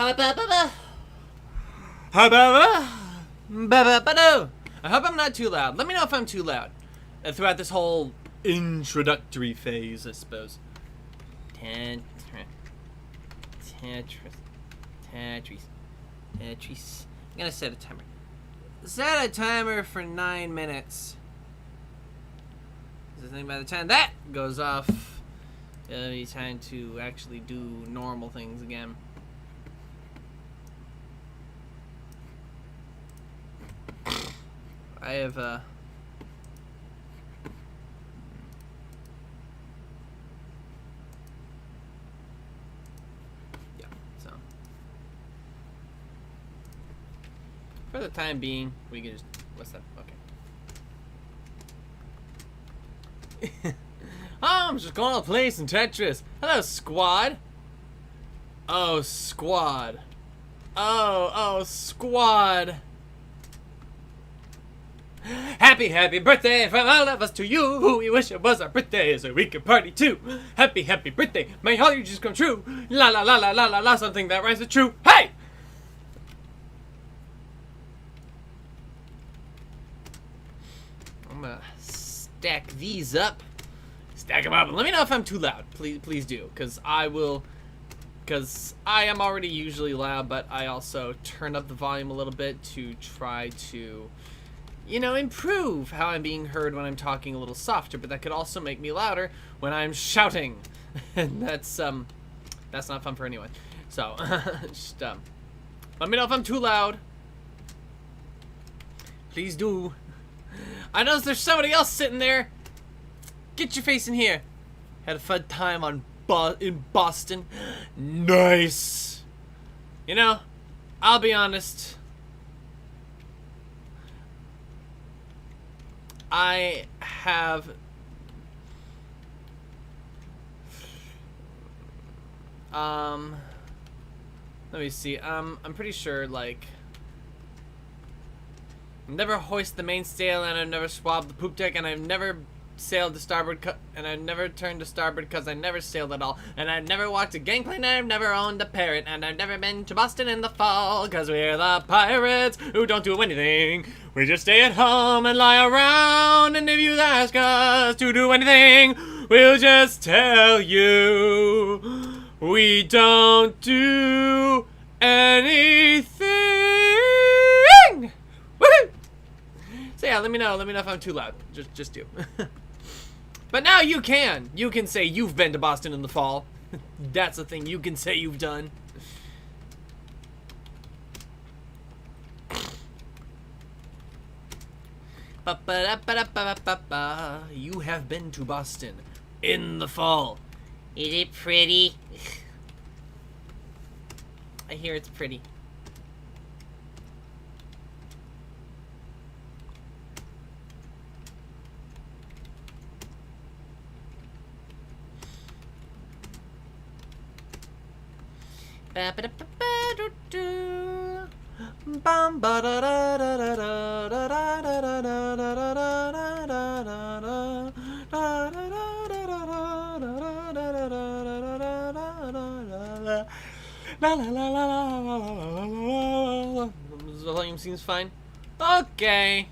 I hope I'm not too loud. Let me know if I'm too loud throughout this whole introductory phase, I suppose. Tetris. I'm gonna set a timer. Set a timer for 9 minutes. I think by the time that goes off, it'll be time to actually do normal things again. I have yeah, so for the time being, we can just, what's that? Okay. Oh, I'm just going to play some Tetris. Hello, squad. Oh, squad. Oh, squad. Happy birthday from all of us to you. We wish it was our birthday so we could party too. Happy birthday. May all your dreams come true. La la la la la la la. Something that rhymes with true. Hey! I'm gonna stack these up. Stack them up. Let me know if I'm too loud. Please do. Because I am already usually loud, but I also turn up the volume a little bit to try to, you know, improve how I'm being heard when I'm talking a little softer, but that could also make me louder when I'm shouting. And that's not fun for anyone. So, just, let me know if I'm too loud. Please do. I notice there's somebody else sitting there. Get your face in here. Had a fun time in Boston. Nice. You know, I'll be honest. I have let me see. I'm pretty sure, like, I've never hoisted the mainsail, and I've never swabbed the poop deck, and I've never sailed to starboard, and I've never turned to starboard because I never sailed at all, and I've never walked a gangplank, and I've never owned a parrot, and I've never been to Boston in the fall because we're the pirates who don't do anything. We just stay at home and lie around, and if you ask us to do anything, we'll just tell you we don't do anything. Woohoo! So yeah, let me know if I'm too loud. Just do. But now you can say you've been to Boston in the fall. That's the thing you can say you've done. You have been to Boston in the fall. Is it pretty? I hear it's pretty. The volume seems fine. Okay.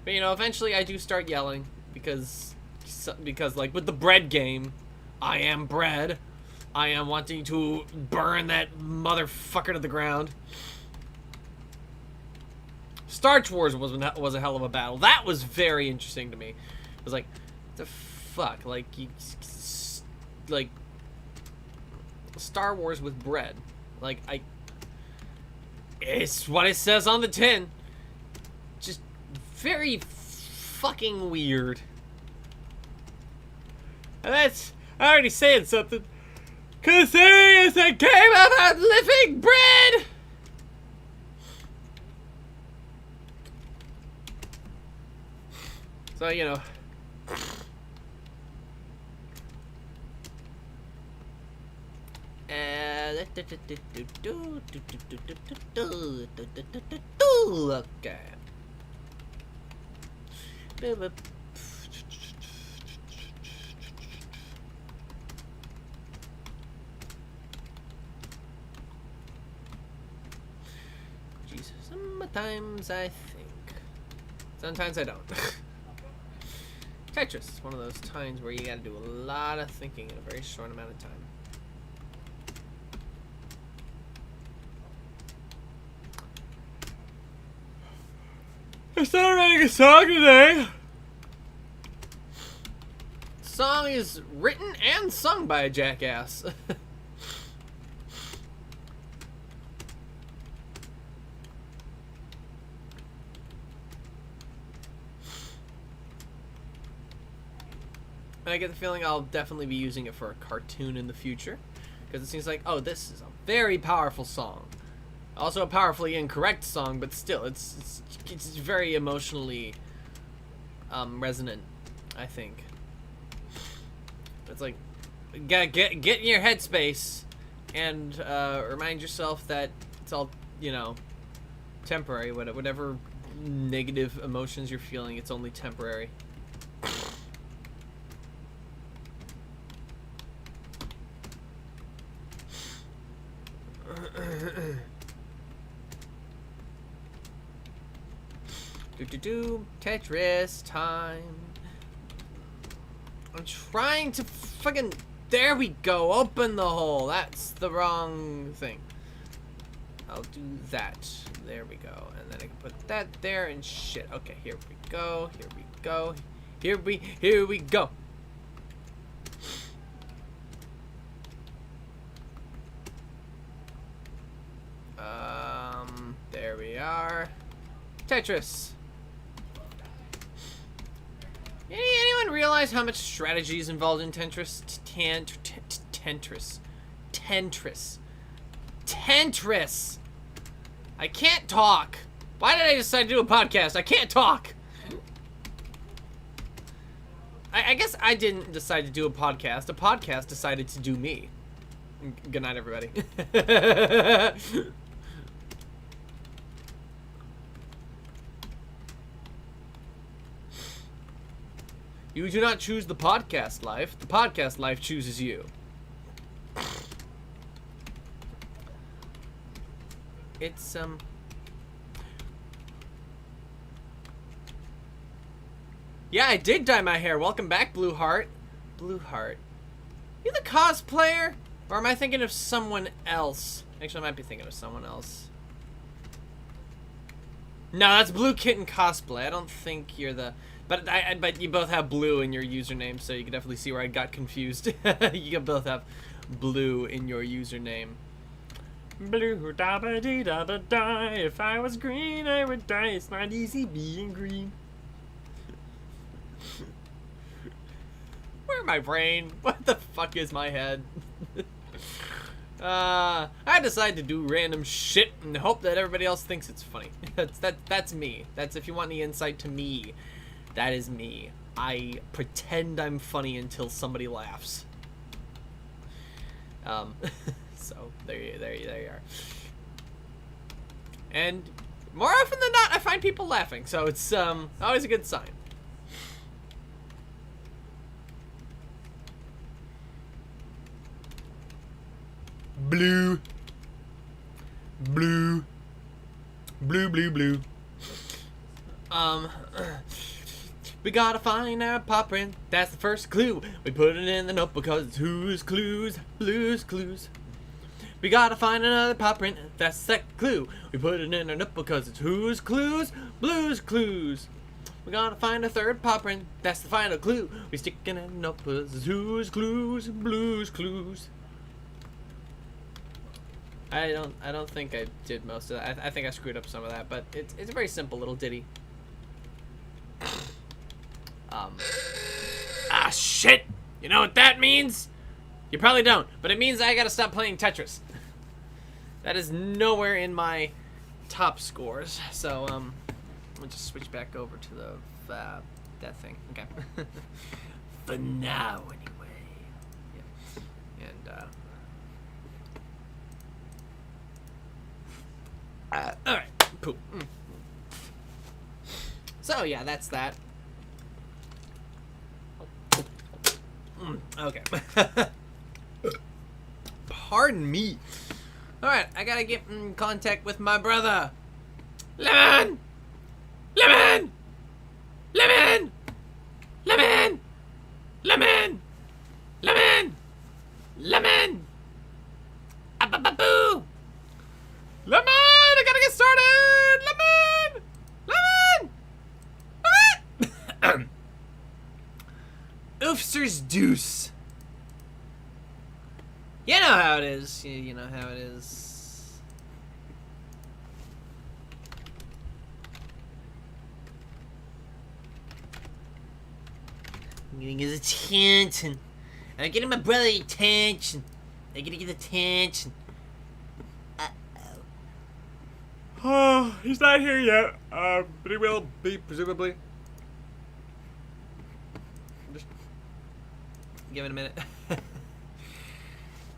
But you know, eventually I do start yelling because like with the bread game, I am bread. I am wanting to burn that motherfucker to the ground. Star Wars was a hell of a battle. That was very interesting to me. It was like, the fuck, like Star Wars with bread. Like, it's what it says on the tin. Just very fucking weird. And that's already saying something. Cause there is a game about living bread! So, you know. Okay. Sometimes I think. Sometimes I don't. Tetris is one of those times where you gotta do a lot of thinking in a very short amount of time. I started writing a song today. The song is written and sung by a jackass. And I get the feeling I'll definitely be using it for a cartoon in the future, because it seems like, oh, this is a very powerful song. Also a powerfully incorrect song, but still, it's very emotionally resonant, I think. It's like, get in your headspace and remind yourself that it's all, you know, temporary. Whatever negative emotions you're feeling, it's only temporary. Tetris time. I'm trying to fucking. There we go. Open the hole. That's the wrong thing. I'll do that. There we go. And then I can put that there and shit. Okay, here we go. Here we go. Here we go. There we are. Tetris. Anyone realize how much strategy is involved in Tetris? Tetris. I can't talk. Why did I decide to do a podcast? I can't talk. I guess I didn't decide to do a podcast. A podcast decided to do me. Good night, everybody. You do not choose the podcast life. The podcast life chooses you. It's, yeah, I did dye my hair. Welcome back, Blue Heart. Blue Heart. You the cosplayer? Or am I thinking of someone else? Actually, I might be thinking of someone else. No, that's Blue Kitten Cosplay. I don't think you're the... But you both have blue in your username, so you can definitely see where I got confused. You both have blue in your username. Blue da ba dee da ba da. If I was green, I would die. It's not easy being green. Where my brain? What the fuck is my head? I decide to do random shit and hope that everybody else thinks it's funny. That's me. That's if you want any insight to me. That is me. I pretend I'm funny until somebody laughs. So there you are. And more often than not, I find people laughing. So it's always a good sign. Blue. Blue. Blue, blue, blue. We gotta find our paw print. That's the first clue. We put it in the notebook because it's who's clues, blues clues. We gotta find another paw print. That's the second clue. We put it in our notebook because it's who's clues, blues clues. We gotta find a third paw print. That's the final clue. We stick it in a notebook because it's who's clues, blues clues. I don't think I did most of that. I think I screwed up some of that, but it's a very simple little ditty. Ah, shit! You know what that means? You probably don't, but it means I gotta stop playing Tetris. That is nowhere in my top scores, so, we'll just switch back over to the, that thing. Okay. For now, anyway. Yeah. And, alright. Poop. So, yeah, that's that. Okay. Pardon me. Alright, I gotta get in contact with my brother. Lemon! Lemon! Lemon! Lemon! Lemon! Lemon! Lemon! Boo! Lemon! I gotta get started! Lemon! Lemon! Oofster's deuce. You know how it is. You know how it is. I'm getting his attention. I'm getting my brother attention. I'm gonna get attention. Oh, he's not here yet. But he will be, presumably. Just give it a minute.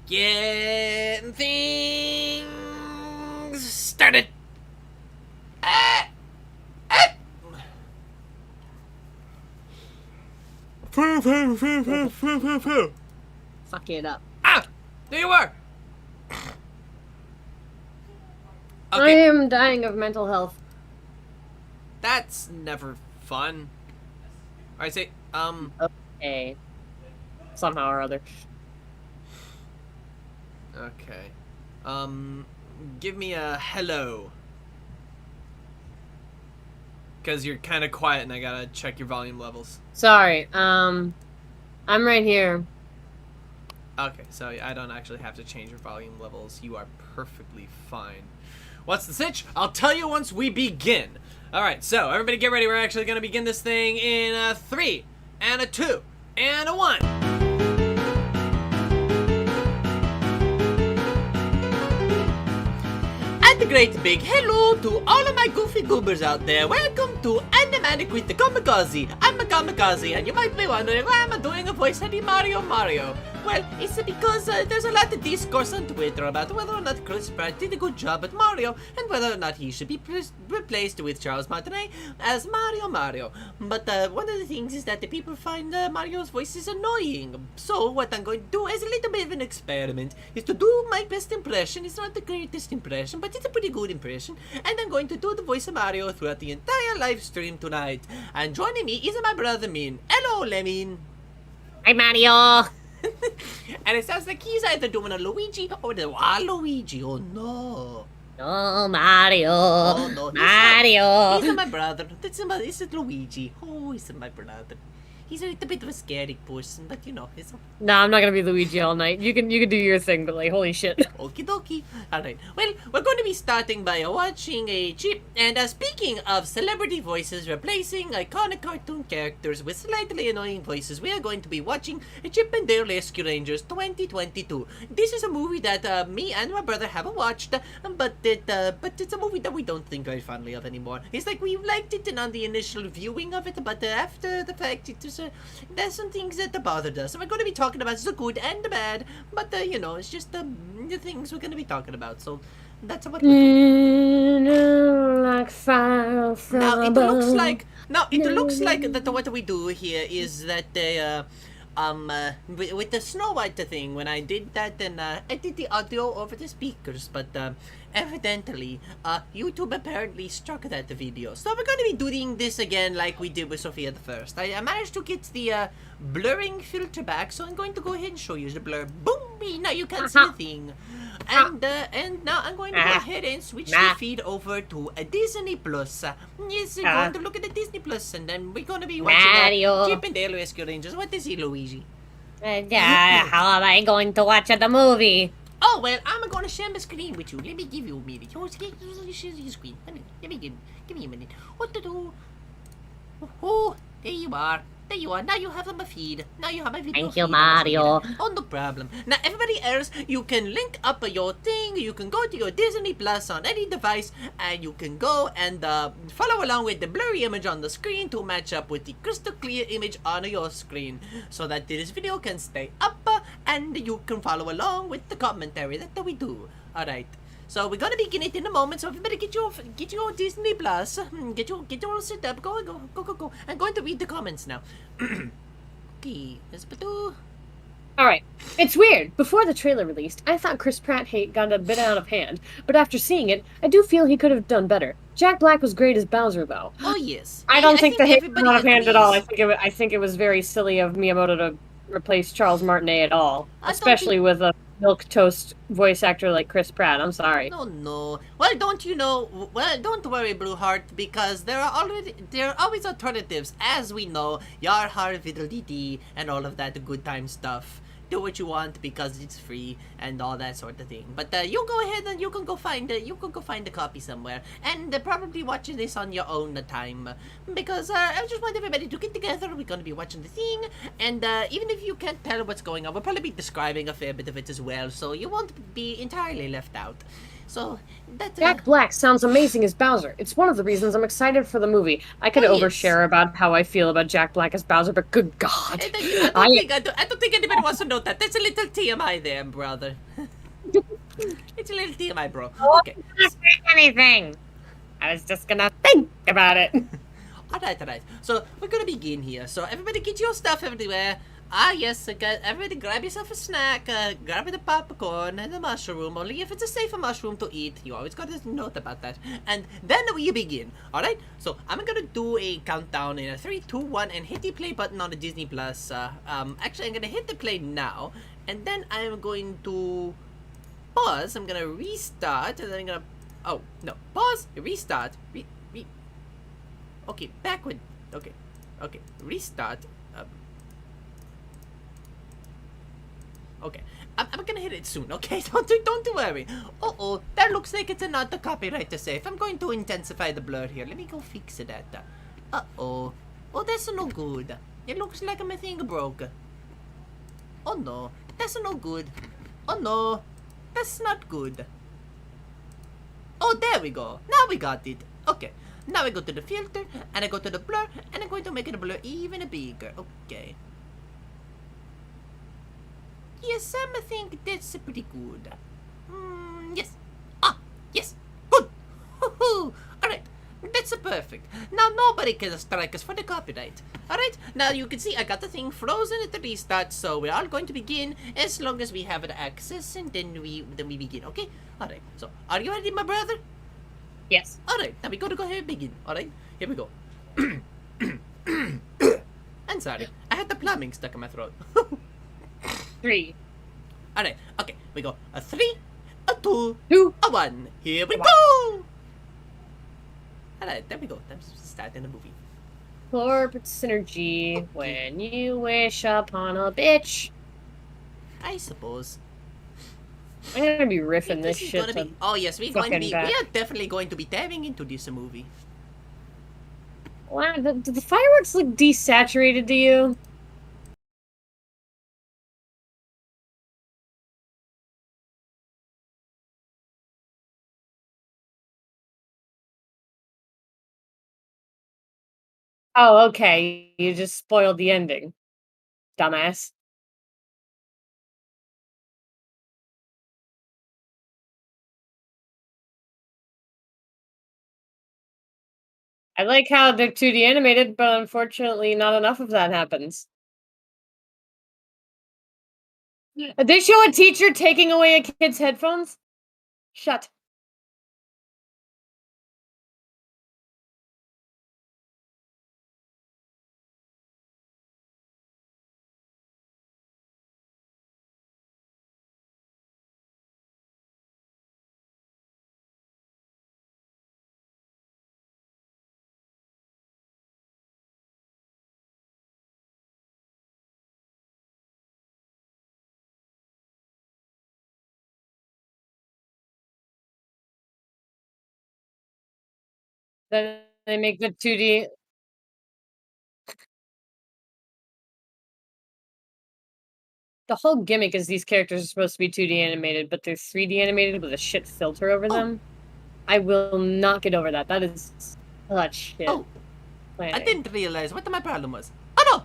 Getting things started. Fuck it up. Ah! There you are! I Okay, am dying of mental health. that's never fun. Alright, say, Okay. Somehow or other. okay. Give me a hello. Because you're kind of quiet and I gotta check your volume levels. Sorry, I'm right here. Okay, so I don't actually have to change your volume levels. You are perfectly fine. What's the sitch? I'll tell you once we begin. Alright, so everybody get ready. We're actually going to begin this thing in a 3, and a 2, and a 1. And a great big hello to all of my goofy goobers out there. Welcome to Ani-MANIC with the Comic Auzi. I'm a Comic Auzi, and you might be wondering why am I doing a voice of Mario? Well, it's because there's a lot of discourse on Twitter about whether or not Chris Pratt did a good job at Mario, and whether or not he should be replaced with Charles Martinet as Mario. But one of the things is that the people find Mario's voice is annoying. So what I'm going to do as a little bit of an experiment is to do my best impression. It's not the greatest impression, but it's a pretty good impression. And I'm going to do the voice of Mario throughout the entire live stream tonight. And joining me is my brother Min. Hello, Lemon. Hi, Mario! And it sounds like he's either doing a Luigi or the Waluigi. Oh no. Oh, Mario! Oh no. Mario! He's my brother. This is Luigi. Oh, he's my brother. He's a little bit of a scary person, but you know, he's Nah, I'm not gonna be Luigi all night. You can do your thing, but like, holy shit. okie dokie. Alright, well, we're going to be starting by watching a chip. And speaking of celebrity voices replacing iconic cartoon characters with slightly annoying voices, we are going to be watching a Chip and Dale Rescue Rangers 2022. This is a movie that me and my brother haven't watched, but it's a movie that we don't think very fondly of anymore. It's like we liked it on the initial viewing of it, but after the fact, there's some things that bothered us. And we're going to be talking about the good and the bad, but you know, it's just the things we're going to be talking about. So that's what we're doing. Like fire from Now it above. looks like that what we do here is that with the Snow White thing, when I did that, and I did the audio over the speakers, but evidently YouTube apparently struck that video. So we're going to be doing this again like we did with Sophia the First. I managed to get the blurring filter back, so I'm going to go ahead and show you the blur. Boom! Now you can see the thing. And now I'm going to go ahead and switch the feed over to Disney Plus. Yes, we're going to look at the Disney Plus, and then we're going to be watching Mario. Chip and Dale Rescue Rangers. What is it, Luigi? How am I going to watch the movie? Oh, well, I'm going to share my screen with you. Let me give you a minute. Share your screen. Let me give me a minute. What to do? Oh, there you are. There you are. Now you have my feed. Now you have my video. Thank you, feed. Mario. Oh, no problem. Now, everybody else, you can link up your thing. You can go to your Disney Plus on any device, and you can go and follow along with the blurry image on the screen to match up with the crystal clear image on your screen, so that this video can stay up and you can follow along with the commentary that we do. All right. So we're gonna begin it in a moment. So everybody get your Disney Plus, get your all set up. Go. I'm going to read the comments now. Okay, let's do. Alright, it's weird. Before the trailer released, I thought Chris Pratt hate got a bit out of hand, but after seeing it, I do feel he could have done better. Jack Black was great as Bowser, though. Oh yes. I don't think the hate got everybody out of hand at all. agrees. I think it was very silly of Miyamoto to replace Charles Martinet at all, I don't especially think- with a milquetoast voice actor like Chris Pratt. I'm sorry. No, no. Well, don't you know? Well, don't worry, Blueheart, because there are always alternatives. As we know, Yar Har Fiddle Dee Dee and all of that good time stuff. Do what you want because it's free and all that sort of thing. But you go ahead and you can go find a copy somewhere and probably watch this on your own time, because I just want everybody to get together. We're gonna be watching the thing, and even if you can't tell what's going on, we'll probably be describing a fair bit of it as well, so you won't be entirely left out. So that Jack Black sounds amazing as Bowser. It's one of the reasons I'm excited for the movie. I could Oh, yes. overshare about how I feel about Jack Black as Bowser, but good God. I don't think anybody wants to know that. That's a little TMI there, brother. It's a little TMI, bro. Okay. Not saying anything. I was just gonna think about it. Alright. So, we're gonna begin here. So, everybody get your stuff everywhere. Yes, everybody grab yourself a snack, grab the popcorn and the mushroom, only if it's a safer mushroom to eat. You always gotta note about that. And then we begin, alright? So, I'm gonna do a countdown in a 3, 2, 1, and hit the play button on the Disney Plus. Actually, I'm gonna hit the play now, and then I'm going to pause. I'm gonna restart, and then I'm gonna... Oh, no. Pause, restart, okay, backward. Okay, restart. Okay, I'm gonna hit it soon, okay? Don't worry. Uh-oh, that looks like it's another copyright safe. I'm going to intensify the blur here. Let me go fix that. Uh-oh. Oh, that's no good. It looks like my thing broke. Oh no, that's no good. Oh no, that's not good. Oh, there we go. Now we got it. Okay, now I go to the filter, and I go to the blur, and I'm going to make it blur even bigger. Okay. Yes, I think that's pretty good. Yes. Yes. Good. Alright. That's perfect. Now nobody can strike us for the copyright. Alright. Now you can see I got the thing frozen at the restart, so we're all going to begin as long as we have the access, and then we begin, okay? Alright. So, are you ready, my brother? Yes. Alright. Now we gotta go ahead and begin. Alright. Here we go. I'm sorry. I had the plumbing stuck in my throat. 3, Alright, okay, we go a 3, a 2, 2, a 1. Here we go! Alright, there we go. Let's start in the movie. corporate synergy. When you wish upon a bitch. I suppose. I'm gonna be riffing this is shit. gonna be. Oh yes, we're going to be. fucking We back. are definitely going to be diving into this movie. Wow, do the fireworks look desaturated to you? Oh, okay. You just spoiled the ending. Dumbass. I like how they're 2D animated, but unfortunately not enough of that happens. They show a teacher taking away a kid's headphones? Shut. Then they make the 2D. The whole gimmick is these characters are supposed to be 2D animated, but they're 3D animated with a shit filter over them. I will not get over that. That is such shit. Oh, I planning. didn't realize what my problem was. Oh no!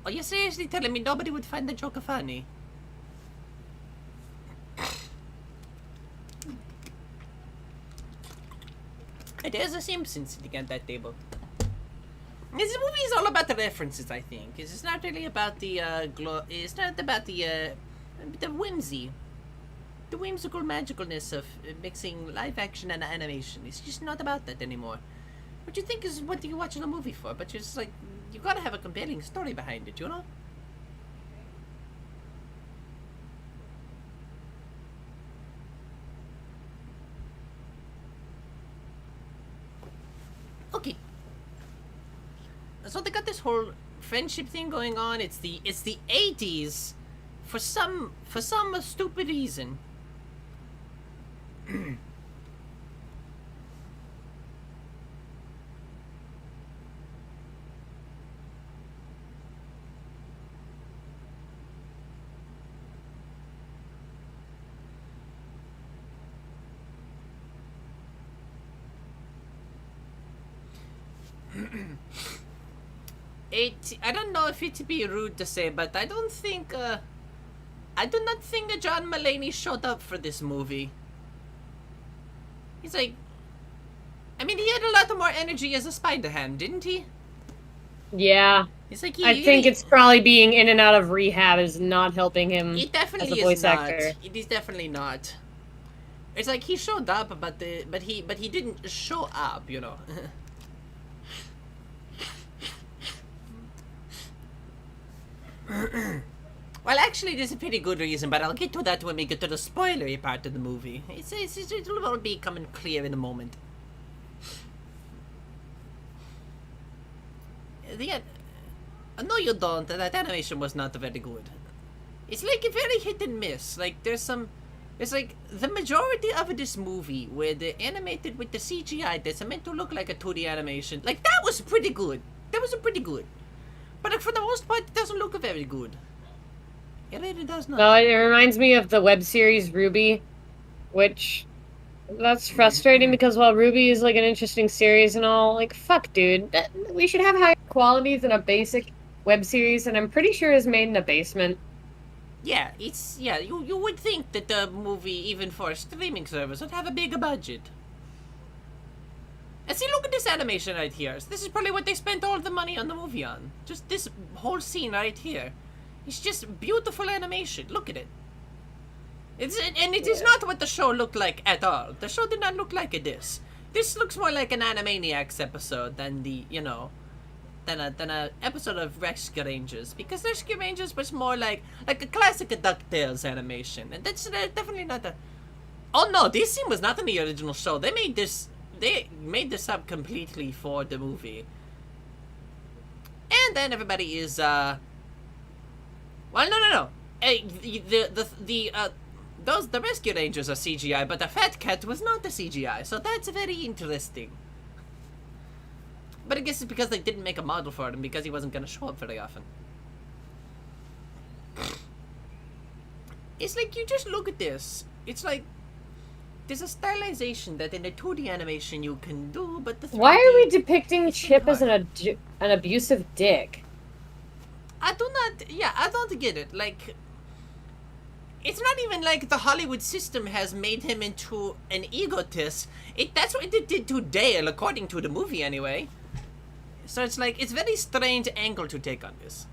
Are you seriously telling me nobody would find the joke funny? There's a Simpson sitting at that table. This movie is all about the references, I think. It's not really about the it's not about the whimsy, the whimsical magicalness of mixing live action and animation. It's just not about that anymore. What you think is what you're watching a movie for, but you're just like, you gotta have a compelling story behind it, you know? Okay. So they got this whole friendship thing going on. It's the 80s for some stupid reason. I don't know if it'd be rude to say, but I do not think John Mulaney showed up for this movie. He's like, I mean, he had a lot more energy as a Spider-Ham, didn't he? Yeah. It's like I think it's probably being in and out of rehab is not helping him he definitely as a voice is not. actor. It is definitely not. It's like he showed up, but he didn't show up, you know. Well, actually, there's a pretty good reason, but I'll get to that when we get to the spoilery part of the movie. It'll all be coming clear in a moment. No, you don't. That animation was not very good. It's like a very hit and miss. Like, it's like the majority of this movie where they animated with the CGI that's meant to look like a 2D animation. Like, that was pretty good. That was pretty good. But like, for the most part, it doesn't look very good. It really does not. No, it reminds me of the web series Ruby, which that's frustrating because while Ruby is like an interesting series and all, like, fuck, dude, we should have higher qualities than a basic web series, and I'm pretty sure is made in a basement. Yeah, you would think that the movie, even for a streaming service, would have a bigger budget. And see, look at this animation right here. This is probably what they spent all the money on the movie on. Just this whole scene right here. It's just beautiful animation. Look at it. It is not what the show looked like at all. The show did not look like this. This looks more like an Ani-MANIACs episode than than a episode of Rescue Rangers, because Rescue Rangers was more like a classic DuckTales animation, and that's definitely not a. Oh no, this scene was not in the original show. They made this up completely for the movie. And then everybody is well, no. The Rescue Rangers are CGI, but the Fat Cat was not the CGI, so that's very interesting. But I guess it's because they didn't make a model for him because he wasn't gonna show up very often. It's like, you just look at this. It's like, there's a stylization that in the 2D animation you can do, but the 3D, why are we depicting Chip as an abusive dick? I don't get it. Like, it's not even like the Hollywood system has made him into an egotist. That's what it did to Dale, according to the movie anyway. So it's like, it's a very strange angle to take on this.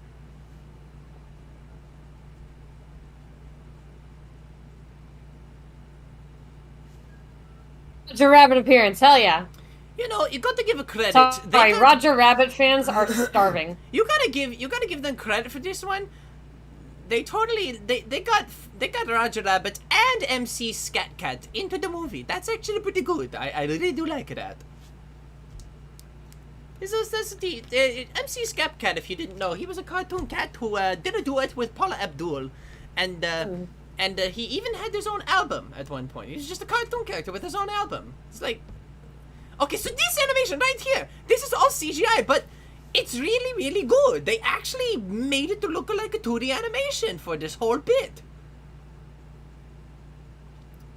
Roger Rabbit appearance, hell yeah. You know, you got to give a credit. Sorry, Roger Rabbit fans are starving. You gotta give them credit for this one. They got Roger Rabbit and MC Scat Cat into the movie. That's actually pretty good. I really do like that. That's the MC Scat Cat. If you didn't know, he was a cartoon cat who did a duet with Paula Abdul, and he even had his own album at one point. He was just a cartoon character with his own album. It's like, okay, so this animation right here, this is all CGI, but it's really, really good. They actually made it to look like a 2D animation for this whole bit.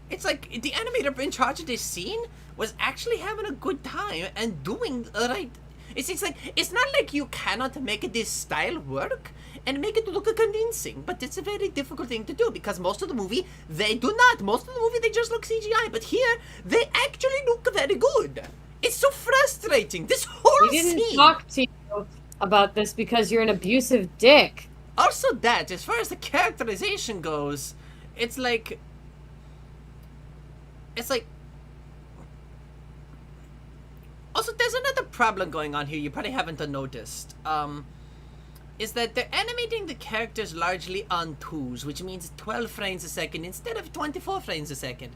It's like the animator in charge of this scene was actually having a good time and doing the right. It's like, it's not like you cannot make this style work and make it look convincing, but it's a very difficult thing to do because most of the movie they do not. Most of the movie they just look CGI, but here they actually look very good. It's frustrating. This whole We didn't scene. talk to you about this because you're an abusive dick. Also, that as far as the characterization goes, it's like. Also, there's another problem going on here you probably haven't noticed. Is that they're animating the characters largely on 2s, which means 12 frames a second instead of 24 frames a second.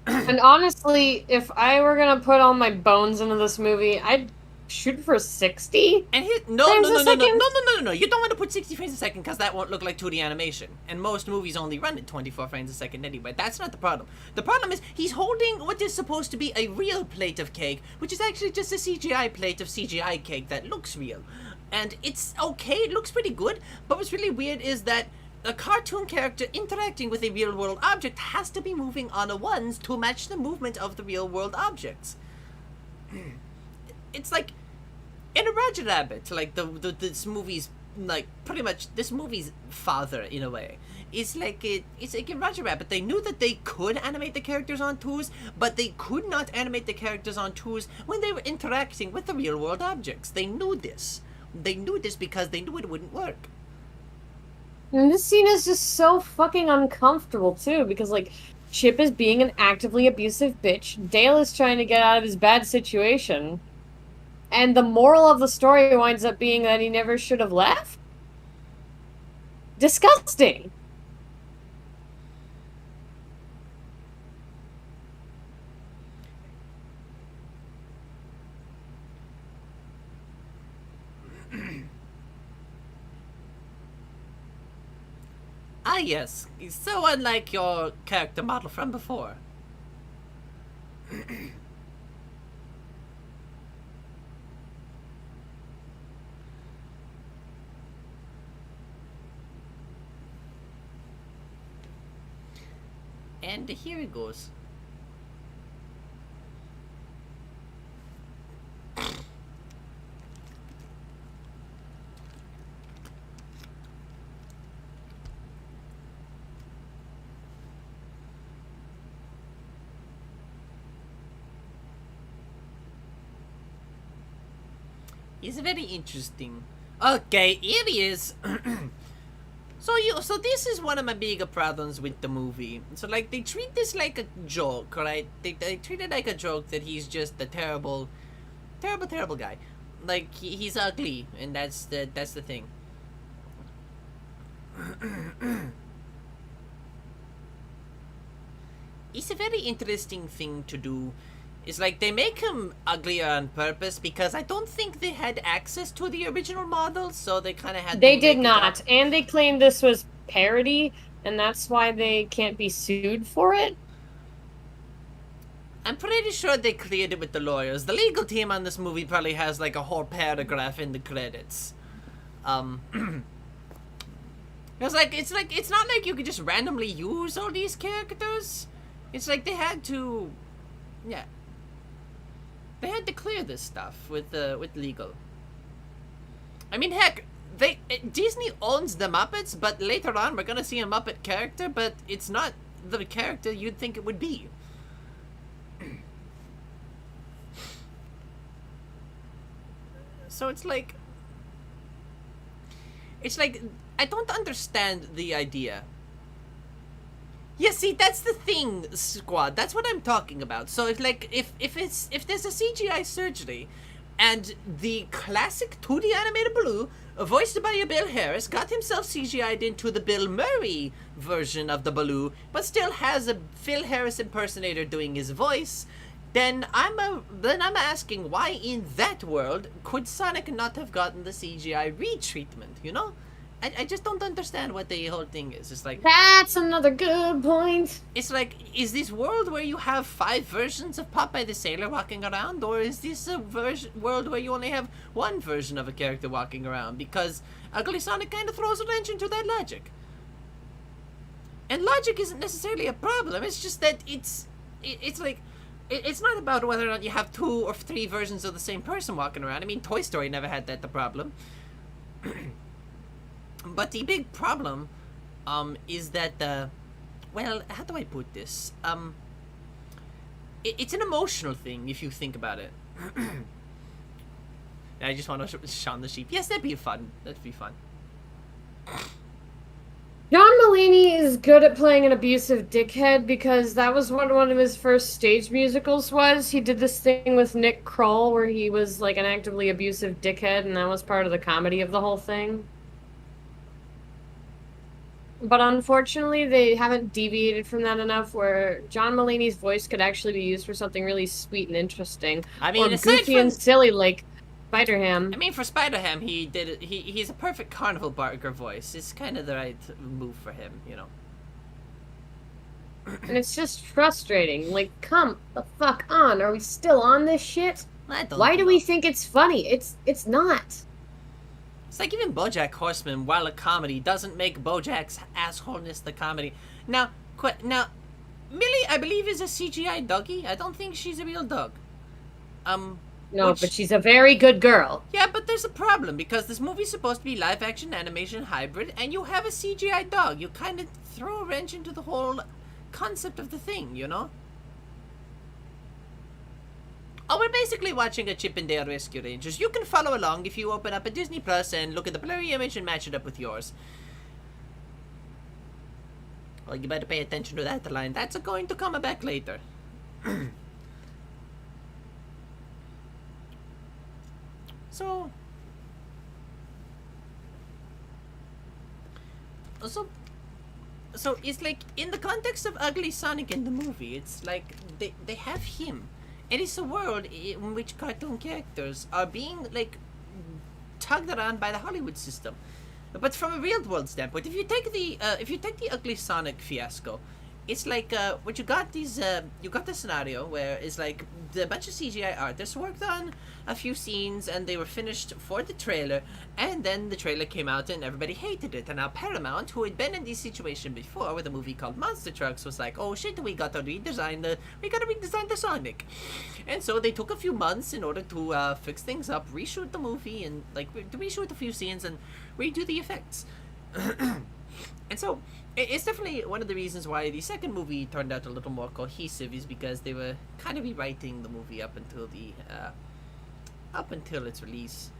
And honestly, if I were gonna put all my bones into this movie, I'd shoot for 60. And here, no, Frames a second? no. You don't want to put 60 frames a second because that won't look like 2D animation. And most movies only run at 24 frames a second anyway. That's not the problem. The problem is he's holding what is supposed to be a real plate of cake, which is actually just a CGI plate of CGI cake that looks real. And it's okay, it looks pretty good, but what's really weird is that a cartoon character interacting with a real-world object has to be moving on a ones to match the movement of the real-world objects. It's like in a Roger Rabbit, like this movie's like pretty much this movie's father in a way. It's like in Roger Rabbit, they knew that they could animate the characters on 2s, but they could not animate the characters on 2s when they were interacting with the real world objects. They knew this. They knew this because they knew it wouldn't work. And this scene is just so fucking uncomfortable too, because like Chip is being an actively abusive bitch. Dale is trying to get out of his bad situation. And the moral of the story winds up being that he never should have left? Disgusting. Ah yes, he's so unlike your character model from before. And here it goes. It's very interesting. Okay, here he is. So this is one of my bigger problems with the movie. So like they treat this like a joke, right? They treat it like a joke that he's just a terrible guy. Like he's ugly, and that's the thing. It's a very interesting thing to do. It's like they make him uglier on purpose because I don't think they had access to the original model, so they kind of had. They did not, and they claimed this was parody, and that's why they can't be sued for it. I'm pretty sure they cleared it with the lawyers. The legal team on this movie probably has like a whole paragraph in the credits. It's not like you could just randomly use all these characters. It's like they had to, yeah. They had to clear this stuff with legal. I mean, heck, Disney owns the Muppets, but later on we're gonna see a Muppet character, but it's not the character you'd think it would be. So it's like I don't understand the idea. Yeah, see, that's the thing, Squad. That's what I'm talking about. So if there's a CGI surgery, and the classic 2D animated Baloo, voiced by Bill Harris, got himself CGI'd into the Bill Murray version of the Baloo, but still has a Phil Harris impersonator doing his voice, then I'm asking why in that world could Sonic not have gotten the CGI retreatment? You know? I just don't understand what the whole thing is. It's like... That's another good point. It's like, is this world where you have 5 versions of Popeye the Sailor walking around? Or is this a world where you only have one version of a character walking around? Because Ugly Sonic kind of throws a wrench into that logic. And logic isn't necessarily a problem. It's just that it's like... It's not about whether or not you have 2 or 3 versions of the same person walking around. I mean, Toy Story never had that the problem. But the big problem, is that, well, how do I put this? It's an emotional thing, if you think about it. I just want to Shaun the Sheep. Yes, that'd be fun. That'd be fun. John Mulaney is good at playing an abusive dickhead because that was what one of his first stage musicals was. He did this thing with Nick Kroll where he was like an actively abusive dickhead, and that was part of the comedy of the whole thing. But unfortunately, they haven't deviated from that enough where John Mulaney's voice could actually be used for something really sweet and interesting. I mean, or aside goofy from and silly like Spider-Ham. I mean, for Spider-Ham, he did it. He's a perfect carnival barker voice. It's kind of the right move for him, you know. And it's just frustrating. Like, come the fuck on. Are we still on this shit? Why do we think it's funny? It's not. It's like even BoJack Horseman, while a comedy, doesn't make BoJack's assholeness the comedy. Now, Millie, I believe, is a CGI doggy. I don't think she's a real dog. No, but she's a very good girl. Yeah, but there's a problem, because this movie's supposed to be live-action animation hybrid, and you have a CGI dog. You kind of throw a wrench into the whole concept of the thing, you know? Oh, we're basically watching a Chip and Dale Rescue Rangers. You can follow along if you open up a Disney Plus and look at the blurry image and match it up with yours. Well, you better pay attention to that line. That's going to come back later. So it's like, in the context of Ugly Sonic in the movie, it's like they have him. It is a world in which cartoon characters are being, like, tugged around by the Hollywood system. But from a real world standpoint, if you take the Ugly Sonic fiasco, it's like what you got the scenario where it's like a bunch of CGI artists worked on a few scenes and they were finished for the trailer, and then the trailer came out and everybody hated it. And now Paramount, who had been in this situation before with a movie called Monster Trucks, was like, oh shit, we gotta redesign the Sonic. And so they took a few months in order to fix things up, reshoot the movie, and like reshoot a few scenes and redo the effects. And so it's definitely one of the reasons why the second movie turned out a little more cohesive, is because they were kind of rewriting the movie up until its release.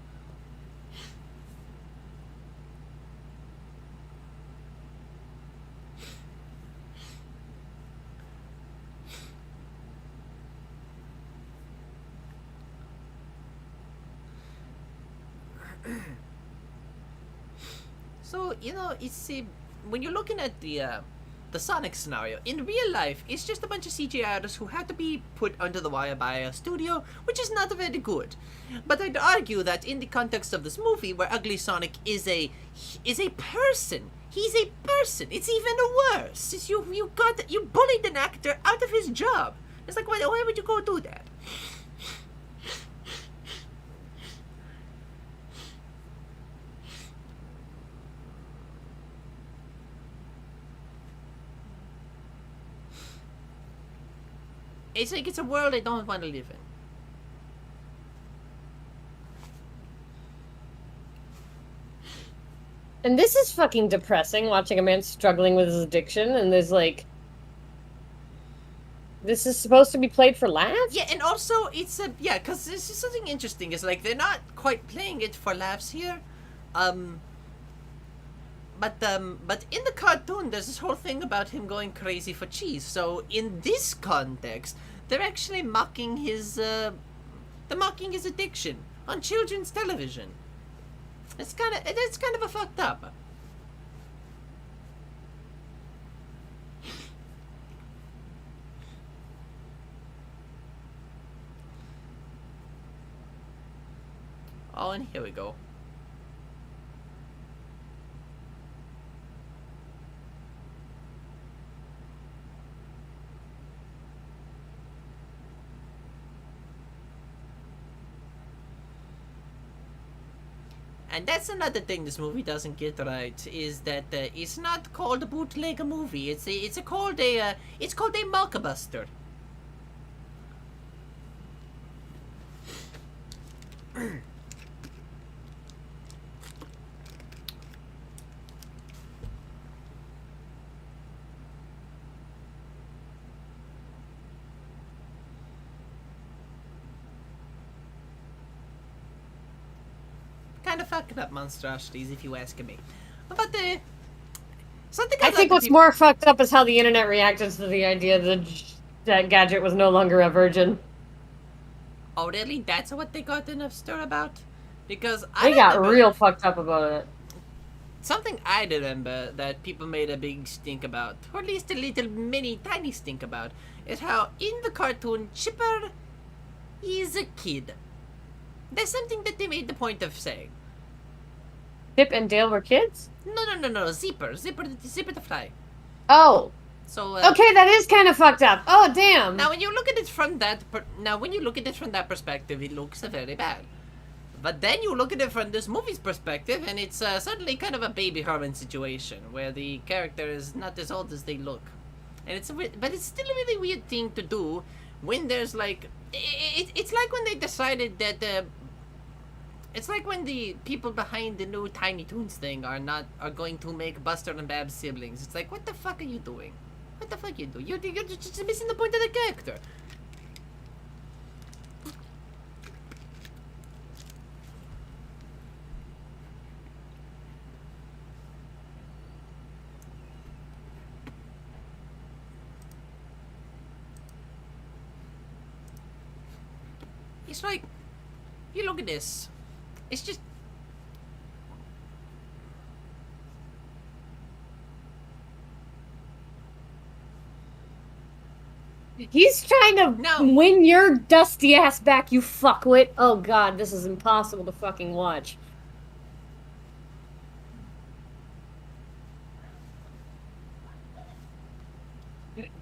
So, you know, it's when you're looking at the Sonic scenario, in real life, it's just a bunch of CGI artists who had to be put under the wire by a studio, which is not very good. But I'd argue that in the context of this movie, where Ugly Sonic is a person, he's a person. It's even worse. It's you bullied an actor out of his job. It's like, why would you go do that? It's like, it's a world I don't want to live in. And this is fucking depressing, watching a man struggling with his addiction, and there's like... This is supposed to be played for laughs? Yeah, and also, it's because this is something interesting. Is like, they're not quite playing it for laughs here. But in the cartoon, there's this whole thing about him going crazy for cheese. So in this context, they're actually mocking his addiction on children's television. It's kind of a fucked up. Oh, and here we go. And that's another thing this movie doesn't get right, is that it's not called a bootleg movie. It's called a mockbuster. kind of fucked up monstrosities, if you ask me. But something I think what's more fucked up is how the internet reacted to the idea that Gadget was no longer a virgin. Oh, really? That's what they got in a stir about? Because They got real fucked up about it. Something I remember that people made a big stink about, or at least a little mini tiny stink about, is how in the cartoon Chipper is a kid. There's something that they made the point of saying. Chip and Dale were kids? No. Zipper the fly. Oh. So okay, that is kind of fucked up. Oh, damn. Now when you look at it from that perspective, it looks very bad. But then you look at it from this movie's perspective, and it's suddenly kind of a Baby Herman situation where the character is not as old as they look, and but it's still a really weird thing to do when there's like it's like when they decided that it's like when the people behind the new Tiny Toons thing are going to make Buster and Babs siblings. It's like, what the fuck are you doing? What the fuck are you doing? You're just missing the point of the character. It's like, you look at this. It's just... He's trying to win your dusty ass back, you fuckwit. Oh god, this is impossible to fucking watch.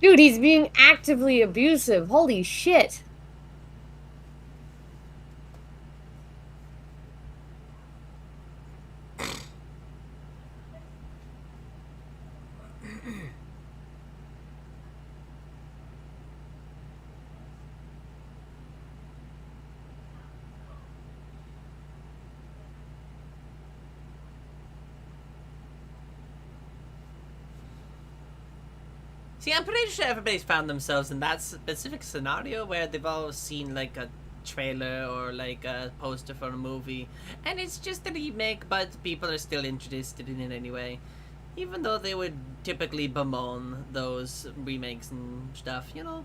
Dude, he's being actively abusive. Holy shit. See, I'm pretty sure everybody's found themselves in that specific scenario where they've all seen like a trailer or like a poster for a movie, and it's just a remake, but people are still interested in it anyway, even though they would typically bemoan those remakes and stuff, you know.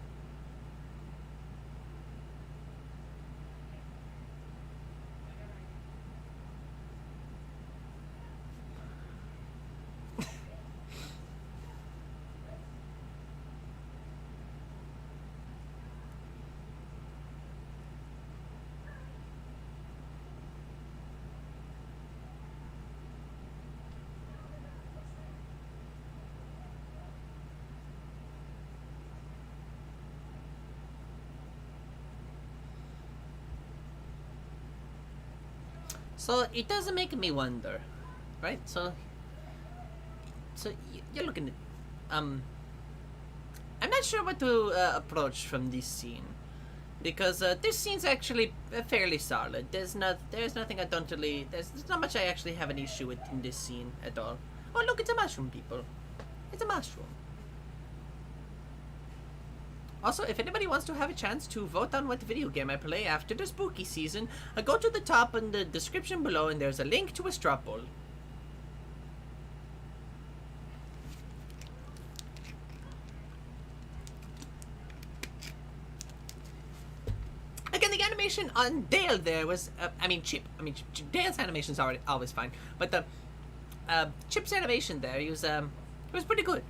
So it doesn't make me wonder, right? So you're looking at, I'm not sure what to approach from this scene, because this scene's actually fairly solid. There's nothing I don't really, there's not much I actually have an issue with in this scene at all. Oh look, it's a mushroom, people. It's a mushroom. Also, if anybody wants to have a chance to vote on what video game I play after the spooky season, go to the top in the description below and there's a link to a straw poll. Again, the animation on Dale there was, Chip. Dale's animation's always fine, but the Chip's animation there, it was pretty good.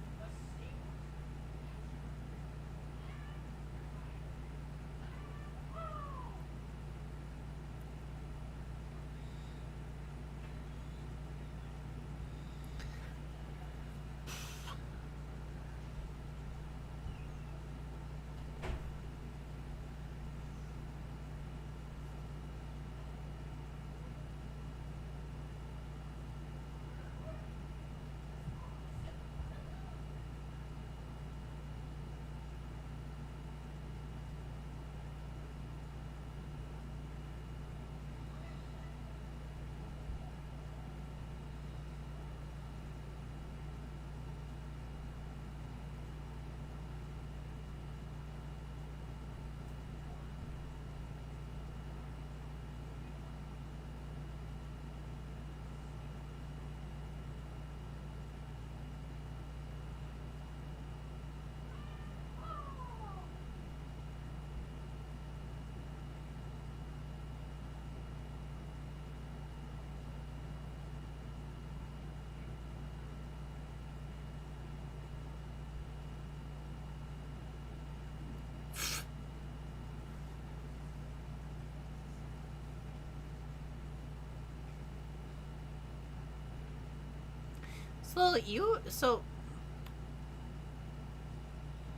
So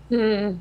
Hmm.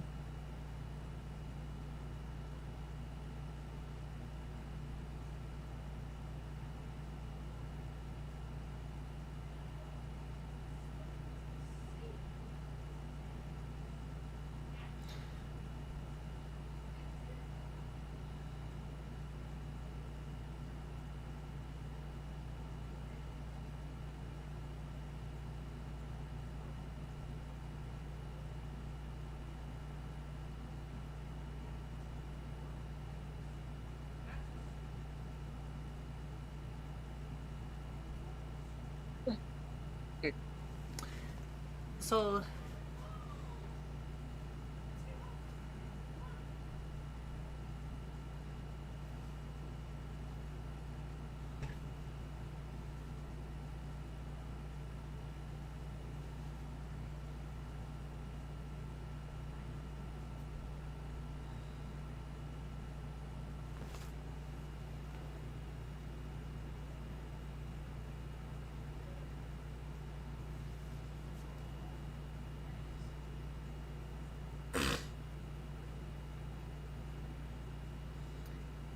so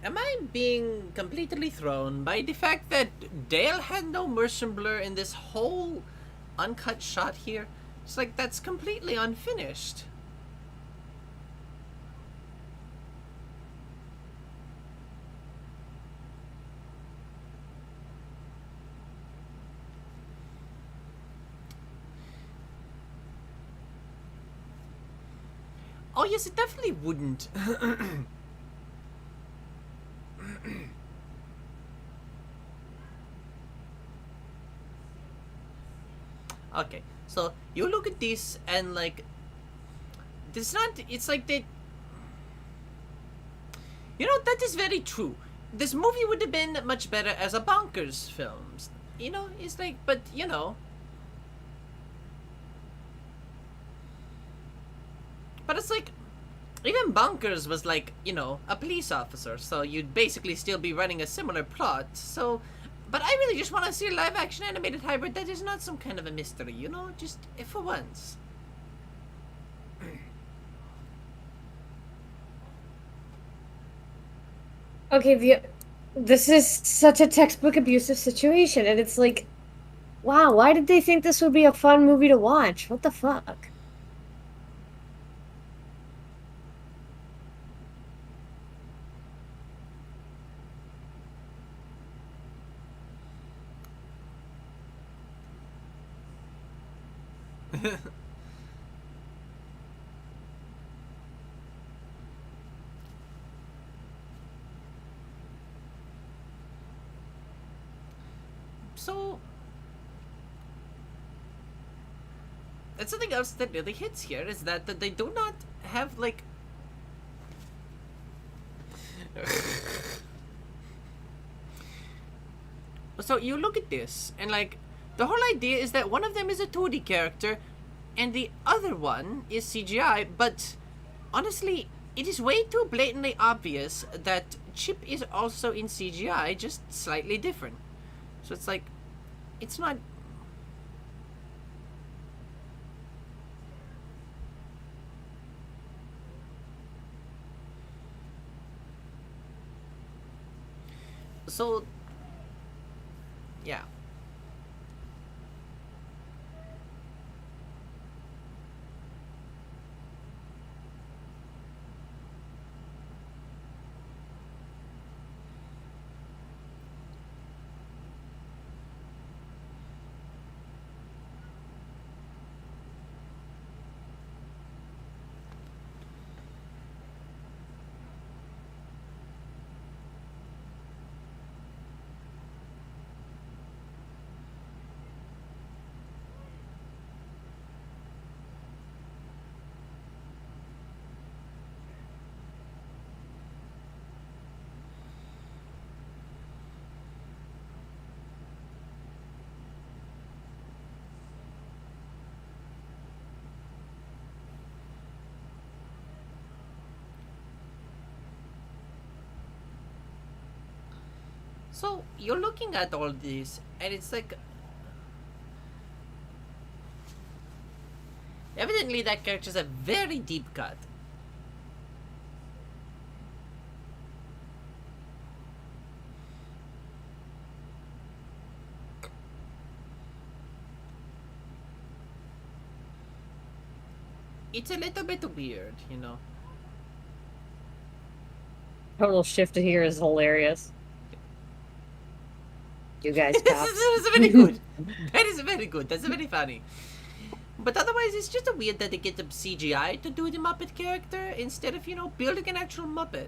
am I being completely thrown by the fact that Dale had no motion blur in this whole uncut shot here? It's like that's completely unfinished. Oh yes, it definitely wouldn't. Okay, so you look at this and like, it's not. It's like they. You know that is very true. This movie would have been much better as a bonkers film. You know, it's like, but you know, but it's like, even Bonkers was like, you know, a police officer, so you'd basically still be running a similar plot. So, but I really just want to see a live action animated hybrid that is not some kind of a mystery, you know, just for once. Okay, this is such a textbook abusive situation, and it's like, wow, why did they think this would be a fun movie to watch? What the fuck? So, and something else that really hits here is that they do not have like. So you look at this, and like, the whole idea is that one of them is a 2D character, and the other one is CGI. But honestly, it is way too blatantly obvious that Chip is also in CGI, just slightly different. So it's like, it's not. So, yeah. So you're looking at all this, and it's like, Evidently, that character's a very deep cut. It's a little bit weird, you know. Total shift here is hilarious. You guys cops. That is very good. That is very good. That's very funny. But otherwise, it's just weird that they get the CGI to do the Muppet character instead of, you know, building an actual Muppet.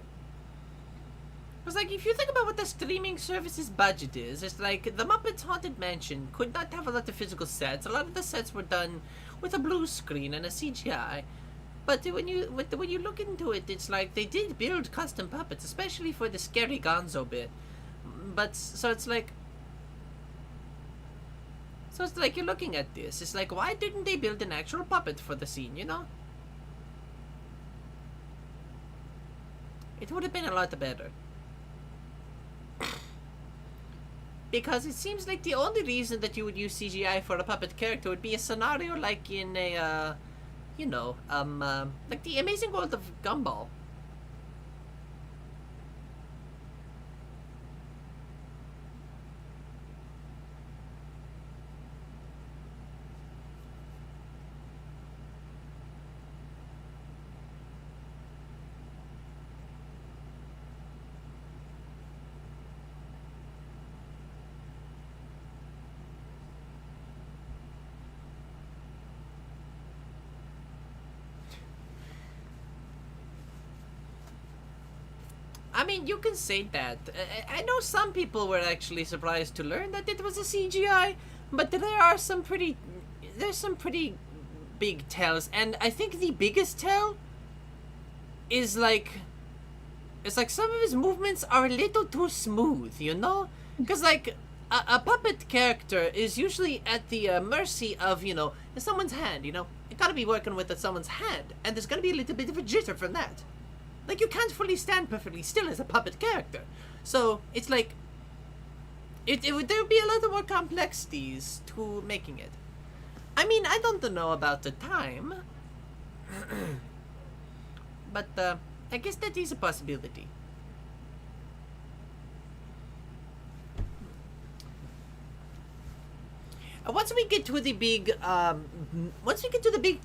It's like, if you think about what the streaming service's budget is, it's like the Muppets Haunted Mansion could not have a lot of physical sets. A lot of the sets were done with a blue screen and a CGI. But when you look into it, it's like they did build custom puppets, especially for the scary Gonzo bit. But so it's like you're looking at this. It's like, why didn't they build an actual puppet for the scene? You know, it would have been a lot better. Because it seems like the only reason that you would use CGI for a puppet character would be a scenario like in a, you know, like the Amazing World of Gumball. I mean, you can say that. I know some people were actually surprised to learn that it was a CGI, but there's some pretty big tells, and I think the biggest tell is like, it's like some of his movements are a little too smooth, you know? Because like a puppet character is usually at the mercy of, you know, someone's hand, you know? You gotta be working with someone's hand, and there's gonna be a little bit of a jitter from that. Like, you can't fully stand perfectly still as a puppet character. So, it's like, there would be a lot of more complexities to making it. I mean, I don't know about the time. But, I guess that is a possibility. Once we get to the big,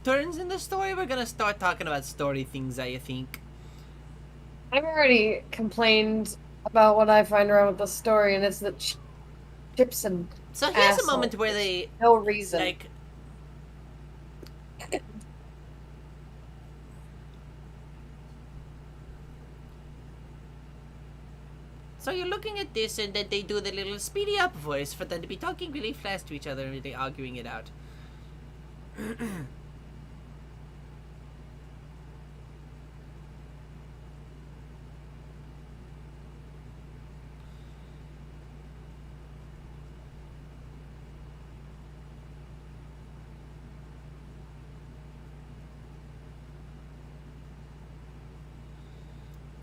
turns in the story, we're gonna start talking about story things, I think. I've already complained about what I find wrong with the story, and it's that Chip's an So here's asshole. a moment where they, no reason. like, so you're looking at this, and then they do the little speedy up voice for them to be talking really fast to each other and really arguing it out.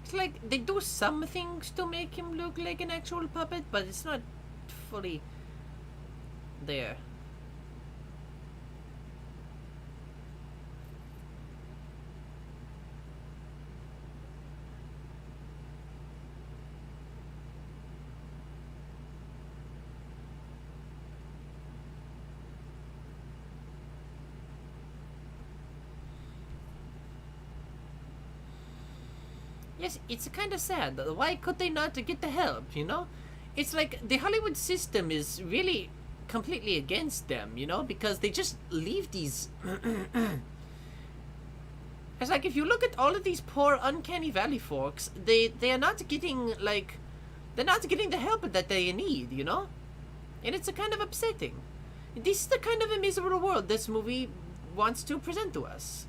It's like they do some things to make him look like an actual puppet, but it's not fully there. Yes, it's kind of sad. Why could they not get the help, you know? It's like the Hollywood system is really completely against them, you know? Because they just leave these... It's like, if you look at all of these poor Uncanny Valley folks, they are not getting, like... They're not getting the help that they need, you know? And it's a kind of upsetting. This is the kind of a miserable world this movie wants to present to us.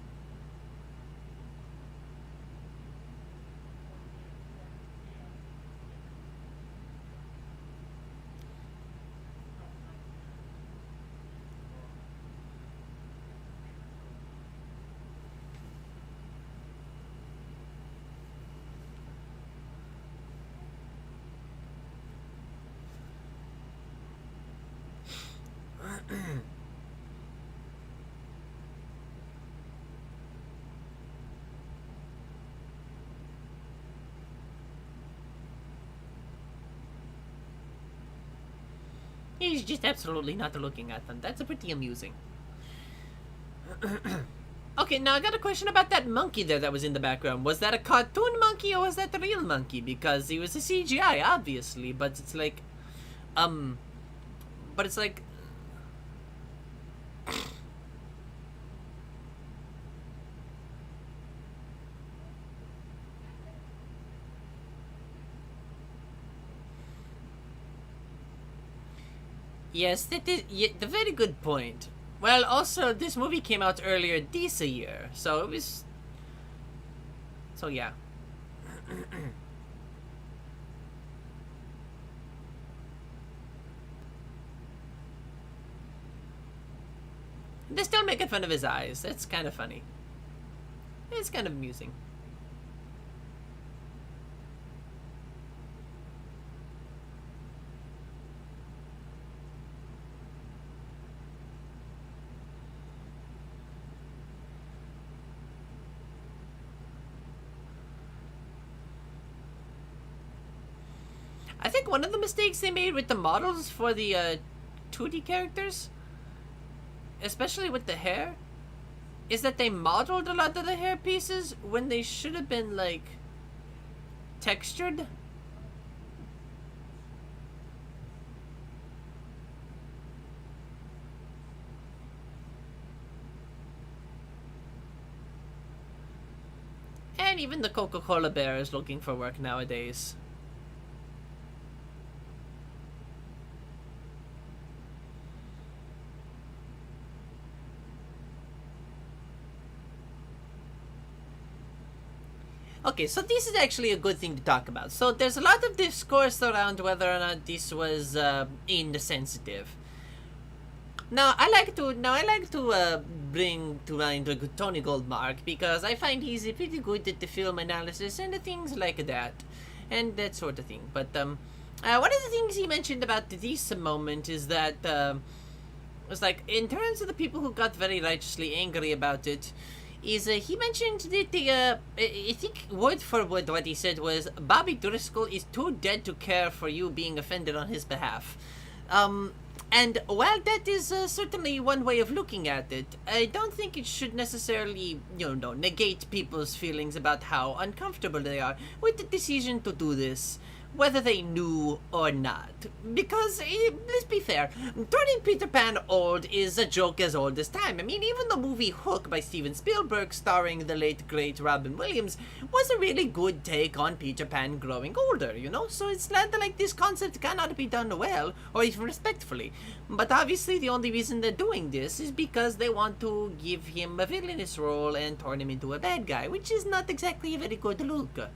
He's just absolutely not looking at them. That's pretty amusing. Okay, now I got a question about that monkey there that was in the background. Was that a cartoon monkey or was that the real monkey? Because he was a CGI, obviously, but it's like, but it's like, yes, that is the very good point. Well, also, this movie came out earlier this year, so it was... So, yeah. They're still making fun of his eyes. That's kind of funny. It's kind of amusing. I think one of the mistakes they made with the models for the 2D characters, especially with the hair, is that they modeled a lot of the hair pieces when they should have been, like, textured. And even the Coca-Cola bear is looking for work nowadays. Okay, so this is actually a good thing to talk about. So there's a lot of discourse around whether or not this was insensitive. Now I like to bring to mind Tony Goldmark because I find he's pretty good at the film analysis and the things like that, and that sort of thing. But one of the things he mentioned about this moment is that it's like, in terms of the people who got very righteously angry about it, is he mentioned that the I think word for word what he said was, Bobby Driscoll is too dead to care for you being offended on his behalf. And while that is certainly one way of looking at it, I don't think it should necessarily, negate people's feelings about how uncomfortable they are with the decision to do this, whether they knew or not. Because, let's be fair, turning Peter Pan old is a joke as old as time. I mean, even the movie Hook by Steven Spielberg, starring the late, great Robin Williams, was a really good take on Peter Pan growing older, So it's not like this concept cannot be done well, or even respectfully. But obviously the only reason they're doing this is because they want to give him a villainous role and turn him into a bad guy, which is not exactly a very good look.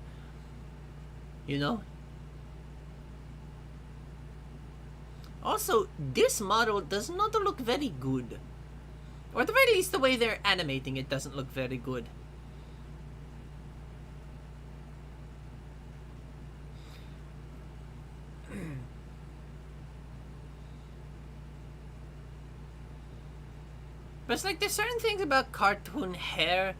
Also, this model does not look very good. Or at the very least, the way they're animating it doesn't look very good. But it's like, there's certain things about cartoon hair.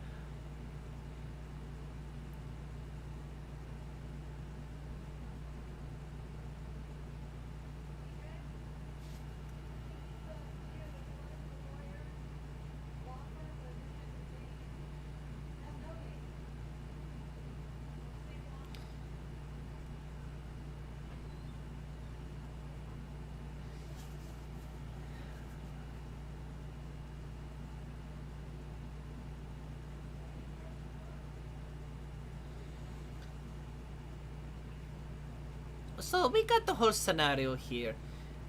So we got the whole scenario here.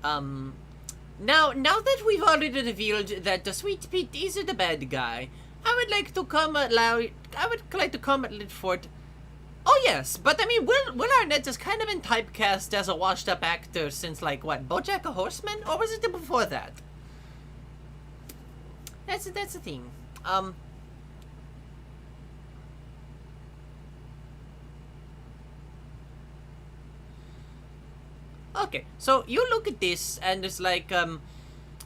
Now that we've already revealed that the Sweet Pete is the bad guy, I would like to comment for it. Oh yes, but I mean, Will Arnett has kind of been typecast as a washed-up actor since, like, what, BoJack Horseman? Or was it before that? That's the thing. Okay, so you look at this and it's like,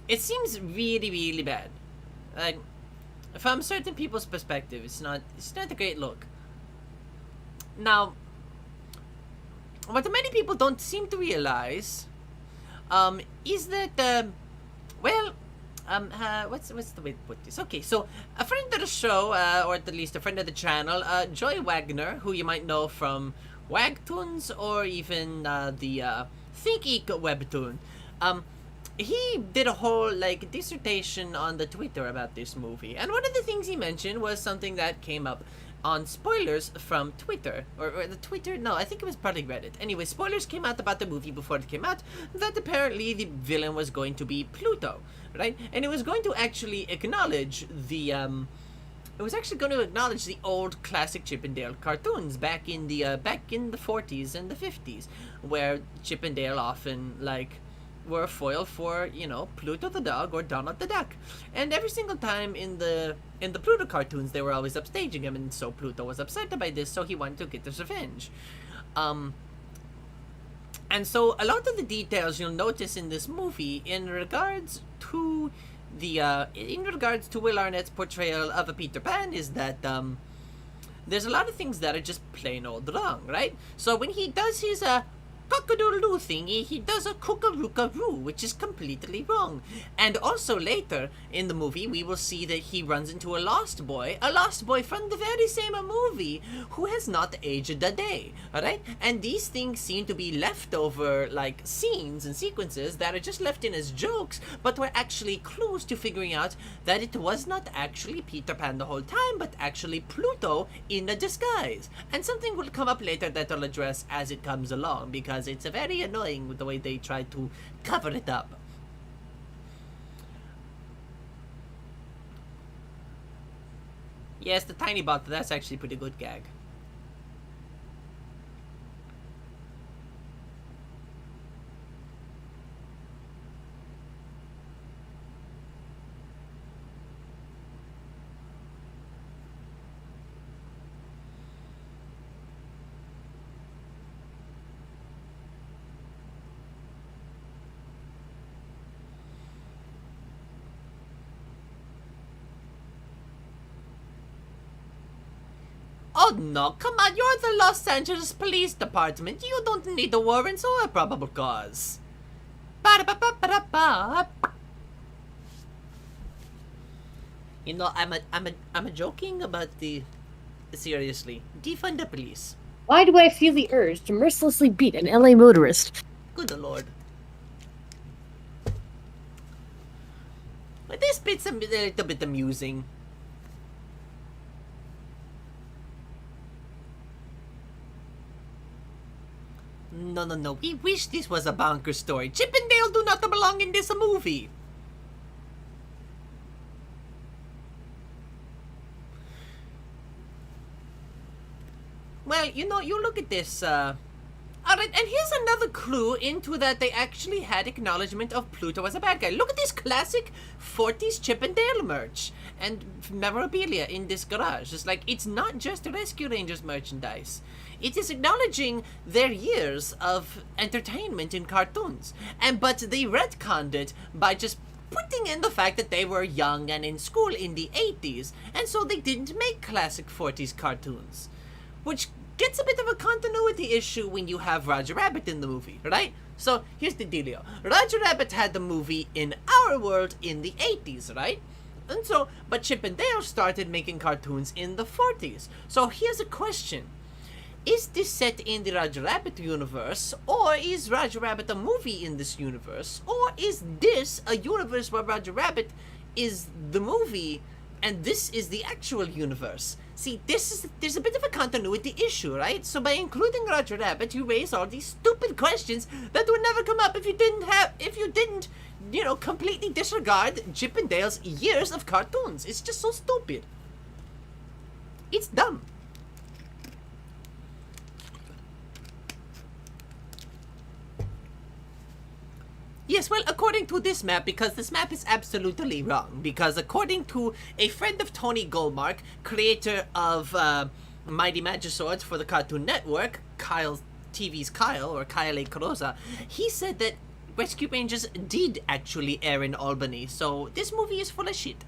it seems really, really bad. Like, from certain people's perspective, it's not a great look. Now, what many people don't seem to realize is that well, what's the way to put this? Okay, so a friend of the show, or at least a friend of the channel, Joy Wagner, who you might know from Wagtoons or even the Think Eek webtoon, he did a whole like dissertation on the Twitter about this movie, and one of the things he mentioned was something that came up on spoilers from Twitter, or the Twitter, no, I think it was probably Reddit. Anyway, spoilers came out about the movie before it came out, that apparently the villain was going to be Pluto, right? And it was going to actually acknowledge the, it was actually going to acknowledge the old classic Chip and Dale cartoons back in the 40s and the 50s, where Chip and Dale often, like, were a foil for, you know, Pluto the dog or Donald the duck. And every single time in the Pluto cartoons, they were always upstaging him, and so Pluto was upset by this, so he wanted to get his revenge. And so a lot of the details you'll notice in this movie in regards to Will Arnett's portrayal of a Peter Pan is that there's a lot of things that are just plain old wrong, right? So when he does his cock-a-doodle-doo thingy, he does a cook-a-rook-a-roo, which is completely wrong. And also later in the movie, we will see that he runs into a lost boy from the very same movie, who has not aged a day, alright? And these things seem to be leftover, like, scenes and sequences that are just left in as jokes, but were actually clues to figuring out that it was not actually Peter Pan the whole time, but actually Pluto in a disguise. And something will come up later that I'll address as it comes along, because it's very annoying with the way they try to cover it up. Yes, the tiny bot, that's actually a pretty good gag. Oh no, come on, you're the Los Angeles Police Department. You don't need a warrant or a probable cause. Ba-da-ba-ba-ba-da-ba. You know, I'm joking about the... Seriously, defund the police. Why do I feel the urge to mercilessly beat an LA motorist? Good lord. But this bit's a little bit amusing. No. We wish this was a bonkers story. Chip and Dale do not belong in this movie. Well, you know, you look at this, Alright, and here's another clue into that they actually had acknowledgement of Pluto as a bad guy. Look at this classic 40s Chip and Dale merch and memorabilia in this garage. It's like, it's not just Rescue Rangers merchandise. It is acknowledging their years of entertainment in cartoons. But they retconned it by just putting in the fact that they were young and in school in the 80s, and so they didn't make classic 40s cartoons. Which gets a bit of a continuity issue when you have Roger Rabbit in the movie, right? So, here's the dealio. Roger Rabbit had the movie in our world in the 80s, right? And so, but Chip and Dale started making cartoons in the 40s. So, here's a question. Is this set in the Roger Rabbit universe, or is Roger Rabbit a movie in this universe, or is this a universe where Roger Rabbit is the movie and this is the actual universe? See, there's a bit of a continuity issue, right? So by including Roger Rabbit, you raise all these stupid questions that would never come up if you didn't, you know, completely disregard Chip and Dale's years of cartoons. It's just so stupid. It's dumb. Yes, well, according to this map, because this map is absolutely wrong, because according to a friend of Tony Goldmark, creator of Mighty Magiswords for the Cartoon Network, TV's Kyle, or Kyle A. Carosa, he said that Rescue Rangers did actually air in Albany, so this movie is full of shit.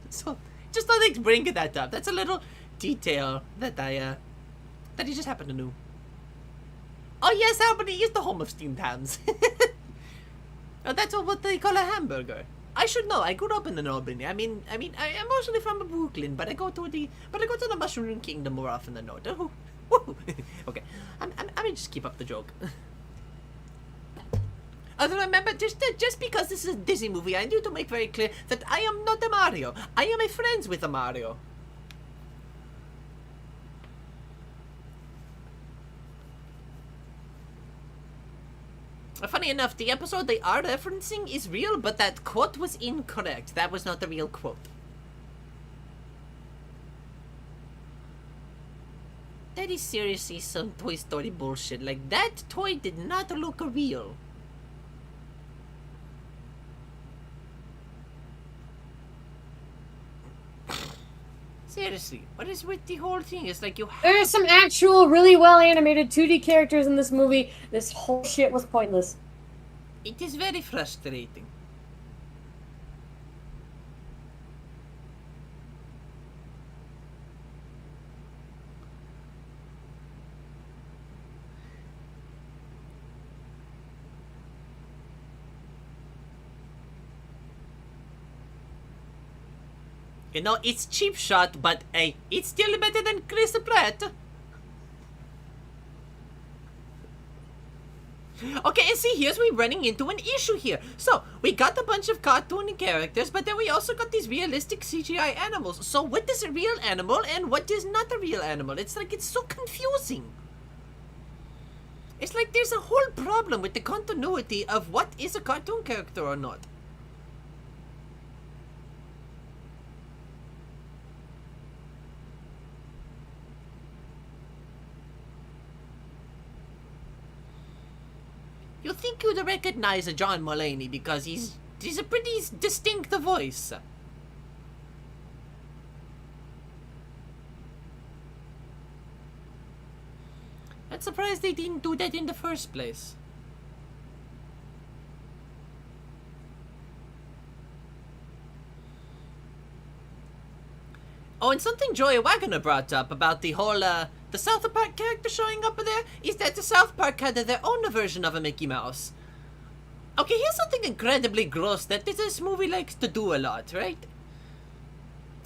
So, just thought I'd bring that up. That's a little detail that I just happen to know. Oh yes, Albany is the home of steamed hams. Oh, that's what they call a hamburger. I should know. I grew up in Albany. I mean, I am mostly from Brooklyn, but I go to the Mushroom Kingdom more often than not. Oh, woo. Okay, I mean, just keep up the joke. Although remember, just because this is a Disney movie, I need to make very clear that I am not a Mario. I am a friends with a Mario. Funny enough, the episode they are referencing is real, but that quote was incorrect. That was not the real quote. That is seriously some Toy Story bullshit. Like, that toy did not look real. Seriously, what is with the whole thing? It's like you There are some actual really well animated 2D characters in this movie. This whole shit was pointless. It is very frustrating. You know, it's cheap shot, but hey, it's still better than Chris Pratt. Okay, and see, here's we running into an issue here. So, we got a bunch of cartoon characters, but then we also got these realistic CGI animals. So, what is a real animal and what is not a real animal? It's like, it's so confusing. It's like there's a whole problem with the continuity of what is a cartoon character or not. You think you'd recognize a John Mulaney because he's a pretty distinct voice. I'm surprised they didn't do that in the first place. Oh, and something Joey Wagner brought up about the whole, the South Park character showing up there is that the South Park had their own version of a Mickey Mouse. Okay, here's something incredibly gross that this movie likes to do a lot, right?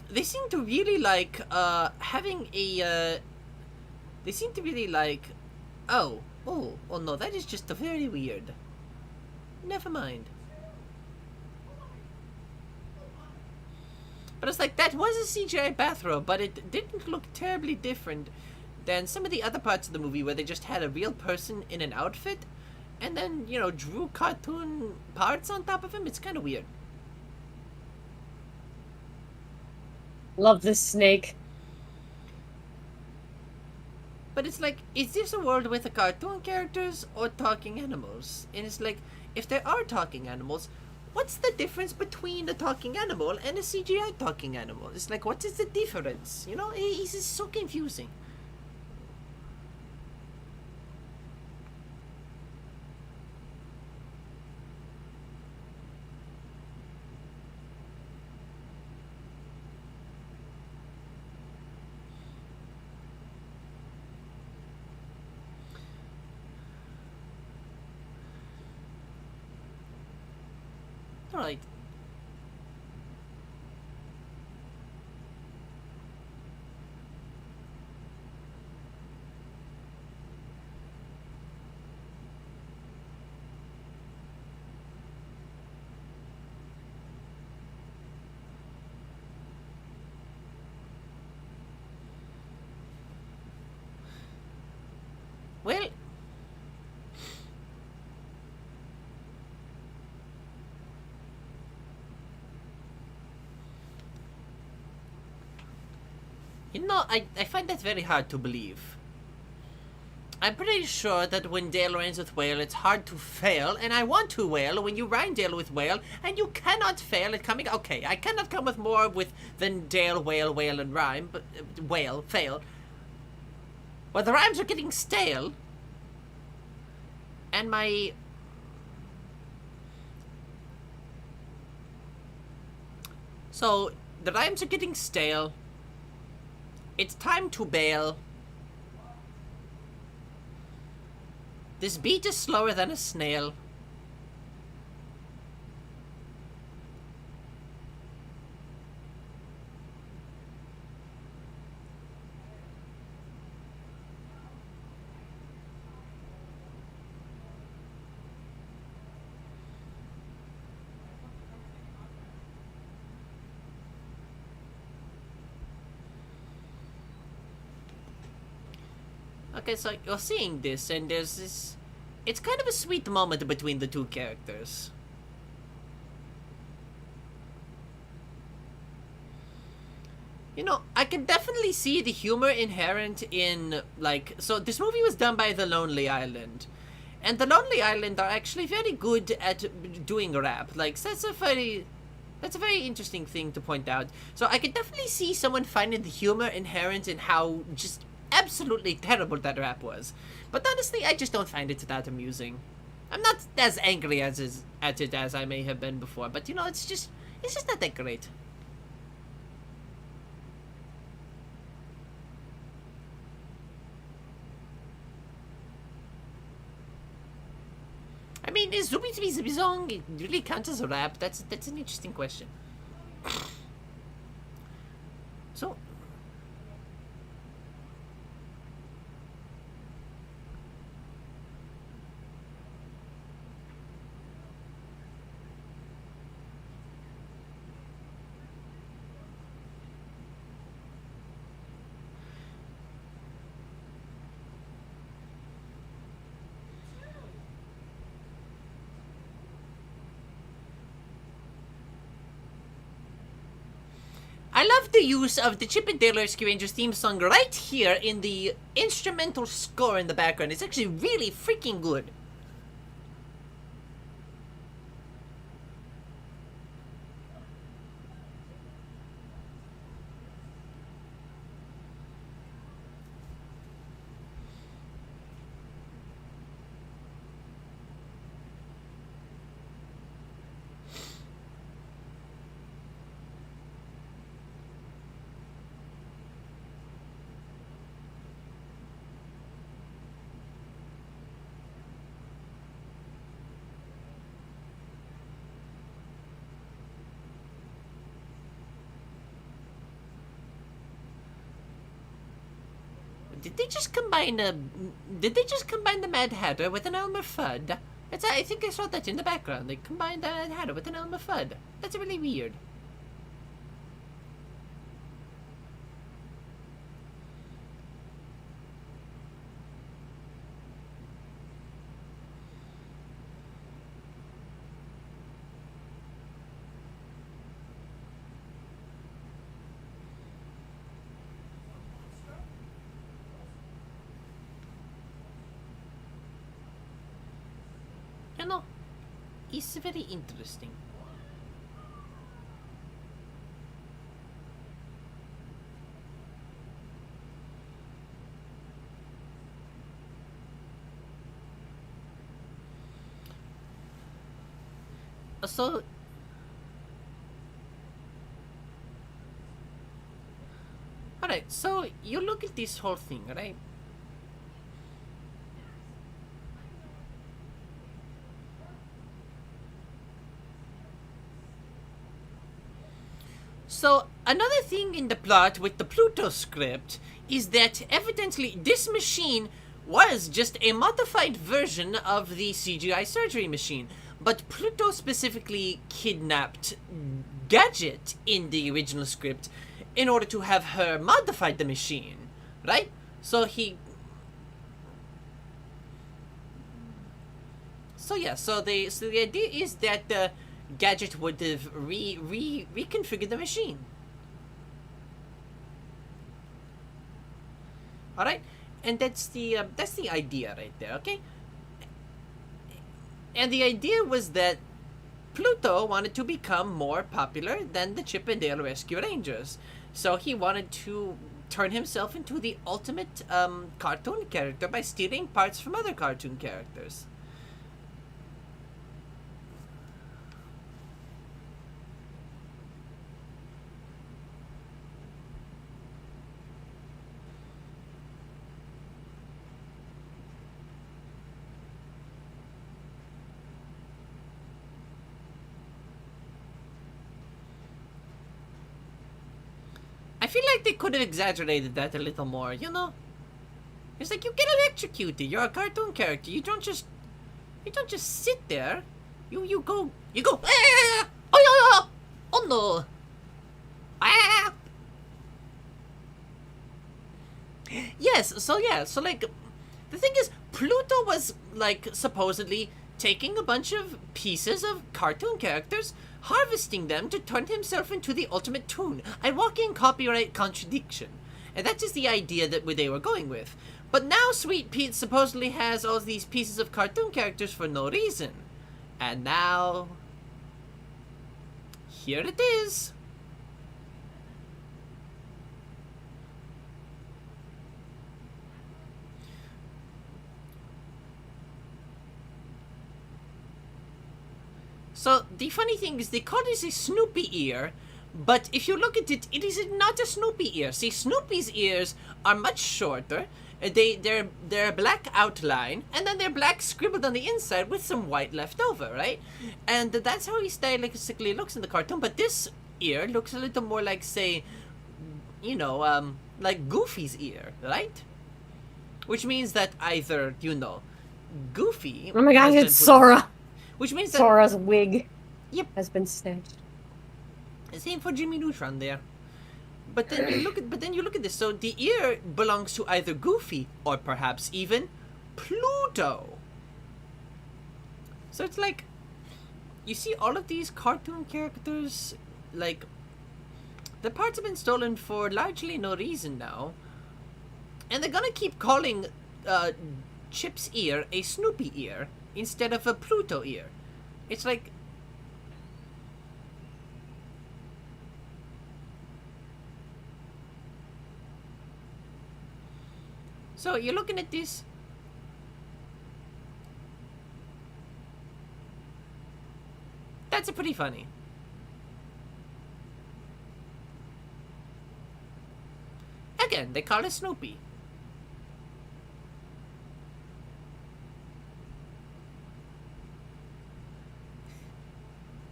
They seem to really like, having a, they seem to really like, oh no, that is just very weird. Never mind. But it's like, that was a CGI bathrobe, but it didn't look terribly different than some of the other parts of the movie where they just had a real person in an outfit and then, you know, drew cartoon parts on top of him. It's kind of weird. Love this snake. But it's like, is this a world with the cartoon characters or talking animals? And it's like, if there are talking animals, what's the difference between a talking animal and a CGI talking animal? It's like, what is the difference? You know, it's just so confusing. Alright. Well, you know, I find that very hard to believe. I'm pretty sure that when Dale rhymes with whale, it's hard to fail, and I want to whale when you rhyme Dale with whale, and you cannot fail at coming. Okay, I cannot come with more with than Dale, whale, whale, and rhyme, but whale, fail. Well, the rhymes are getting stale, and my. So, the rhymes are getting stale. It's time to bail. This beat is slower than a snail. Okay, so you're seeing this, and there's this... It's kind of a sweet moment between the two characters. You know, I can definitely see the humor inherent in, like... So, this movie was done by The Lonely Island. And The Lonely Island are actually very good at doing rap. Like, that's a very interesting thing to point out. So, I can definitely see someone finding the humor inherent in how just absolutely terrible that rap was. But honestly, I just don't find it that amusing. I'm not as angry at it as I may have been before, but you know, it's just not that great. I mean, is Zubi Zubi Zubi song really count as a rap? That's an interesting question. So, I love the use of the Chip and Dale Rescue Rangers theme song right here in the instrumental score in the background. It's actually really freaking good. Did they just combine the Mad Hatter with an Elmer Fudd? I think I saw that in the background. They combined the Mad Hatter with an Elmer Fudd. That's really weird. You know, it's very interesting. So, alright, so you look at this whole thing, right? So, another thing in the plot with the Pluto script is that evidently this machine was just a modified version of the CGI surgery machine. But Pluto specifically kidnapped Gadget in the original script in order to have her modify the machine, right? So the idea is that Gadget would have reconfigured the machine. All right, and that's the idea right there. Okay. And the idea was that Pluto wanted to become more popular than the Chip and Dale Rescue Rangers. So he wanted to turn himself into the ultimate cartoon character by stealing parts from other cartoon characters. feel like they could have exaggerated that a little more, you know? It's like you get electrocuted. You're a cartoon character. You don't just sit there. You go. Ah! Oh, oh no. Ah! Yes, so like, the thing is, Pluto was, like, supposedly taking a bunch of pieces of cartoon characters, harvesting them to turn himself into the ultimate toon. A walking copyright contradiction. And that is the idea that they were going with. But now Sweet Pete supposedly has all these pieces of cartoon characters for no reason. And now, here it is. So, the funny thing is, they call this a Snoopy ear, but if you look at it, it is not a Snoopy ear. See, Snoopy's ears are much shorter. They're a black outline, and then they're black scribbled on the inside with some white left over, right? And that's how he stylistically looks in the cartoon, but this ear looks a little more like, say, you know, like Goofy's ear, right? Which means that either, you know, Goofy... Oh my god, it's Sora! Which means that Sora's wig has been snatched. Same for Jimmy Neutron there. But then you look at this. So the ear belongs to either Goofy or perhaps even Pluto. So it's like, you see all of these cartoon characters, like, the parts have been stolen for largely no reason now. And they're gonna keep calling Chip's ear a Snoopy ear instead of a Pluto ear. It's like... So you're looking at this. That's pretty funny. Again, they call it Snoopy.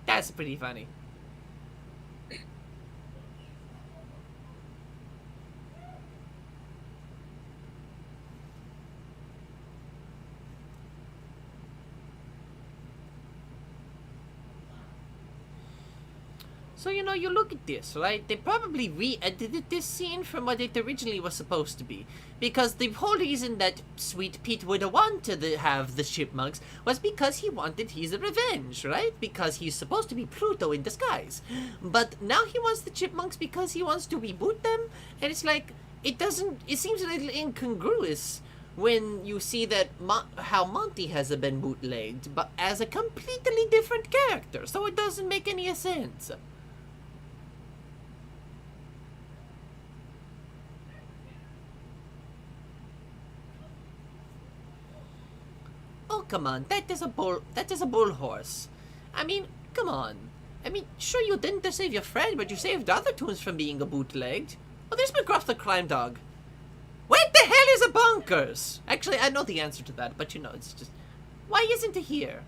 That's pretty funny. So, you know, you look at this, right? They probably re-edited this scene from what it originally was supposed to be. Because the whole reason that Sweet Pete would have wanted to have the chipmunks was because he wanted his revenge, right? Because he's supposed to be Pluto in disguise. But now he wants the chipmunks because he wants to reboot them? And it's like, it seems a little incongruous when you see that how Monty has been bootlegged, but as a completely different character. So it doesn't make any sense. Oh, come on, that is a bull horse. I mean, come on. I mean, sure, you didn't save your friend, but you saved other toons from being bootlegged. Oh, there's McGruff the crime dog. What the hell is a bonkers? Actually, I know the answer to that, but you know, it's just... Why isn't he here?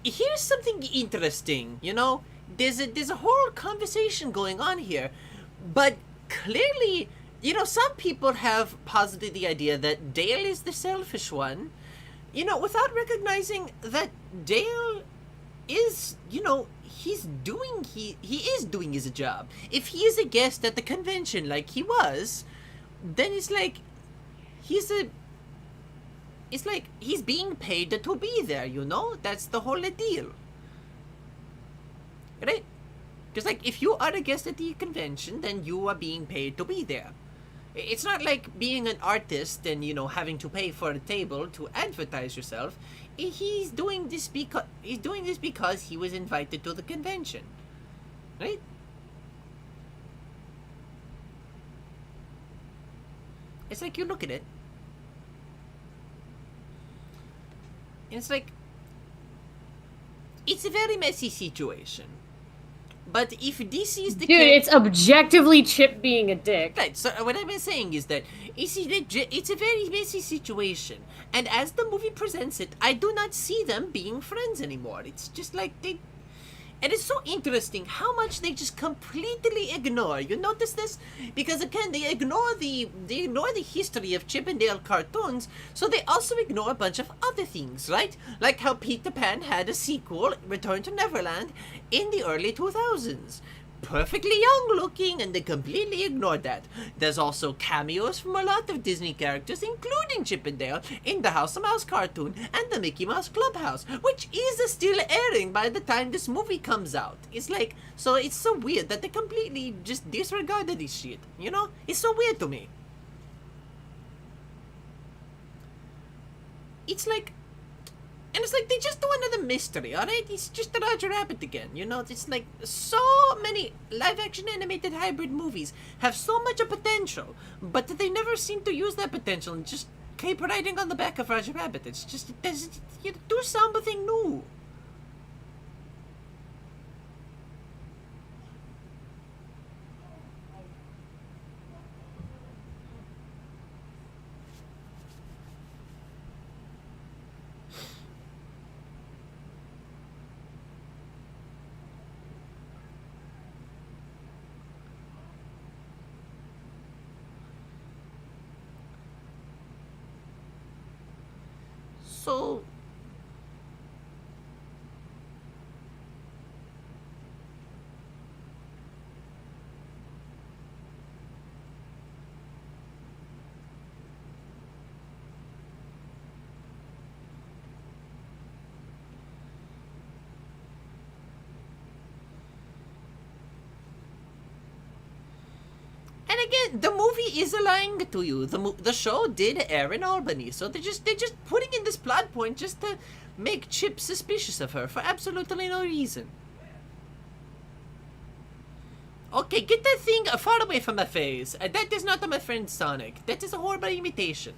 Here's something interesting, you know? There's a whole conversation going on here, but clearly, you know, some people have posited the idea that Dale is the selfish one, you know, without recognizing that Dale is, you know, he is doing his job. If he is a guest at the convention like he was, then it's like he's being paid to be there, you know? That's the whole deal. Right? Because, like, if you are a guest at the convention, then you are being paid to be there. It's not like being an artist and, you know, having to pay for a table to advertise yourself. He's doing this because he was invited to the convention. Right? It's like you look at it. And it's like, it's a very messy situation. But if this is the Dude, it's objectively Chip being a dick. right, so what I'm saying is that it's a very messy situation, and as the movie presents it, I do not see them being friends anymore. It's just like and it's so interesting how much they just completely ignore. You notice this? Because again, they ignore the history of Chip and Dale cartoons, so they also ignore a bunch of other things, right? Like how Peter Pan had a sequel, Return to Neverland, in the early 2000s. Perfectly young looking, and they completely ignored that. There's also cameos from a lot of Disney characters, including Chip and Dale, in the House of Mouse cartoon and the Mickey Mouse Clubhouse, which is still airing by the time this movie comes out. It's like, so it's so weird that they completely just disregarded this shit, you know? It's so weird to me. It's like, and it's like they just do another mystery, alright? It's just the Roger Rabbit again, you know? It's like so many live-action animated hybrid movies have so much potential, but they never seem to use that potential and just keep riding on the back of Roger Rabbit. It's just, you do something new. So, and again, the movie is lying to you. The show did air in Albany, so they're just putting in this plot point just to make Chip suspicious of her for absolutely no reason. Okay, get that thing far away from my face. That is not my friend Sonic. That is a horrible imitation.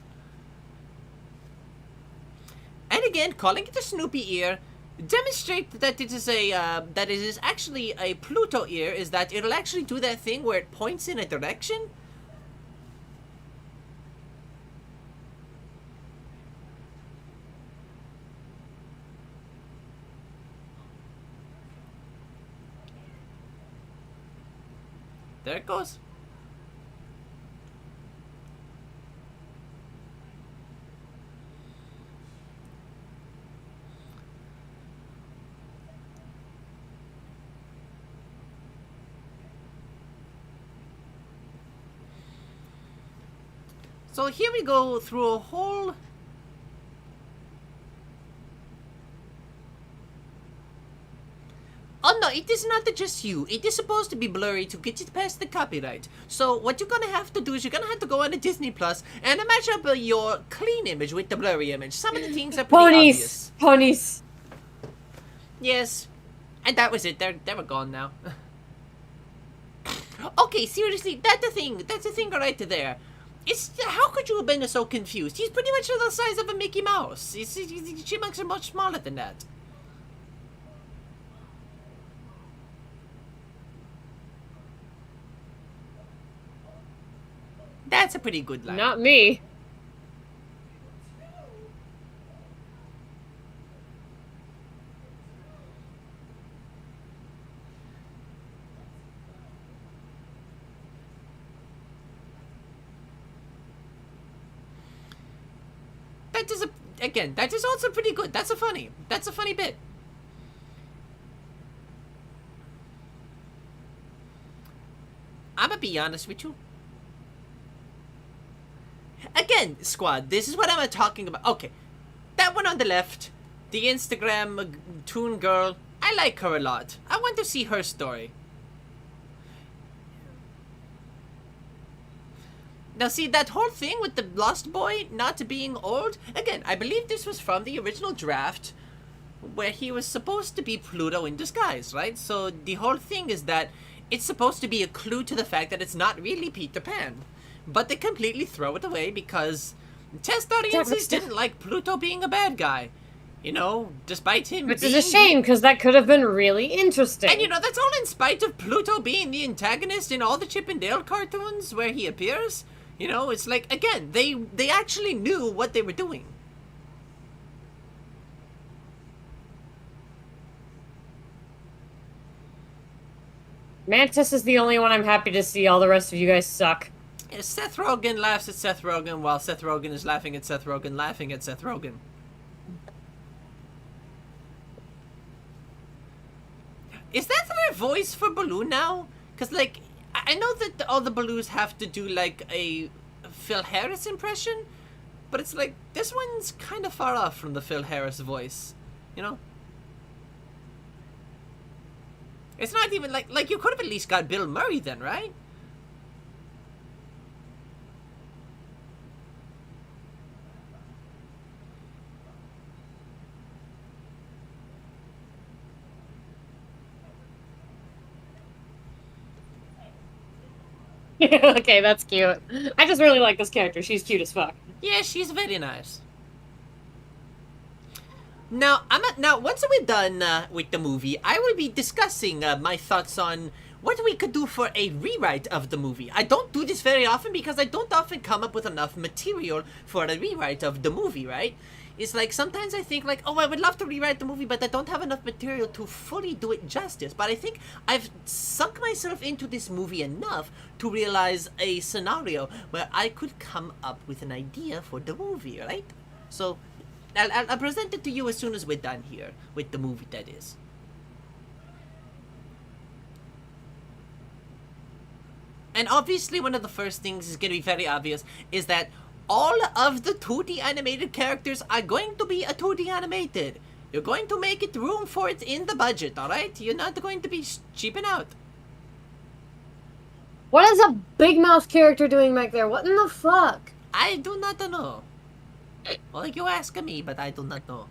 And again, calling it a Snoopy ear demonstrate that it is actually a Pluto ear. Is that it'll actually do that thing where it points in a direction. There it goes. So here we go through a whole... Oh no, it is not just you. It is supposed to be blurry to get it past the copyright. So what you're gonna have to do is you're gonna have to go on to Disney Plus and match up your clean image with the blurry image. Some of the things are pretty obvious. Ponies. Yes. And that was it. They were gone now. Okay, seriously, that's the thing right there. How could you have been so confused? He's pretty much the size of a Mickey Mouse. Chipmunks are much smaller than that. That's a pretty good line. Not me. That is also pretty good. That's a funny bit. I'm gonna be honest with you. Again, squad, this is what I'm talking about. Okay, that one on the left, the Instagram toon girl, I like her a lot. I want to see her story. Now, see, that whole thing with the Lost Boy not being old, again, I believe this was from the original draft, where he was supposed to be Pluto in disguise, right? So the whole thing is that it's supposed to be a clue to the fact that it's not really Peter Pan. But they completely throw it away because test audiences didn't like Pluto being a bad guy. You know, despite him Which being... is a shame, because that could have been really interesting. And you know, that's all in spite of Pluto being the antagonist in all the Chip and Dale cartoons where he appears. You know, it's like, again, they actually knew what they were doing. Mantis is the only one I'm happy to see. All the rest of you guys suck. Seth Rogen laughs at Seth Rogen while Seth Rogen is laughing at Seth Rogen, laughing at Seth Rogen. Is that their voice for Baloo now? Because, like, I know that all the Baloos have to do, like, a Phil Harris impression, but it's like, this one's kind of far off from the Phil Harris voice, you know? It's not even, like you could have at least got Bill Murray then, right? Okay, that's cute. I just really like this character. She's cute as fuck. Yeah, she's very nice. Now, once we're done with the movie, I will be discussing my thoughts on what we could do for a rewrite of the movie. I don't do this very often because I don't often come up with enough material for a rewrite of the movie, right? It's like, sometimes I think like, oh, I would love to rewrite the movie, but I don't have enough material to fully do it justice. But I think I've sunk myself into this movie enough to realize a scenario where I could come up with an idea for the movie, right? So, I'll present it to you as soon as we're done here, with the movie, that is. And obviously one of the first things is going to be very obvious, is that all of the 2D animated characters are going to be a 2D animated. You're going to make it room for it in the budget, alright? You're not going to be cheaping out. What is a Big Mouth character doing back there? What in the fuck? I do not know. Well, you ask me, but I do not know.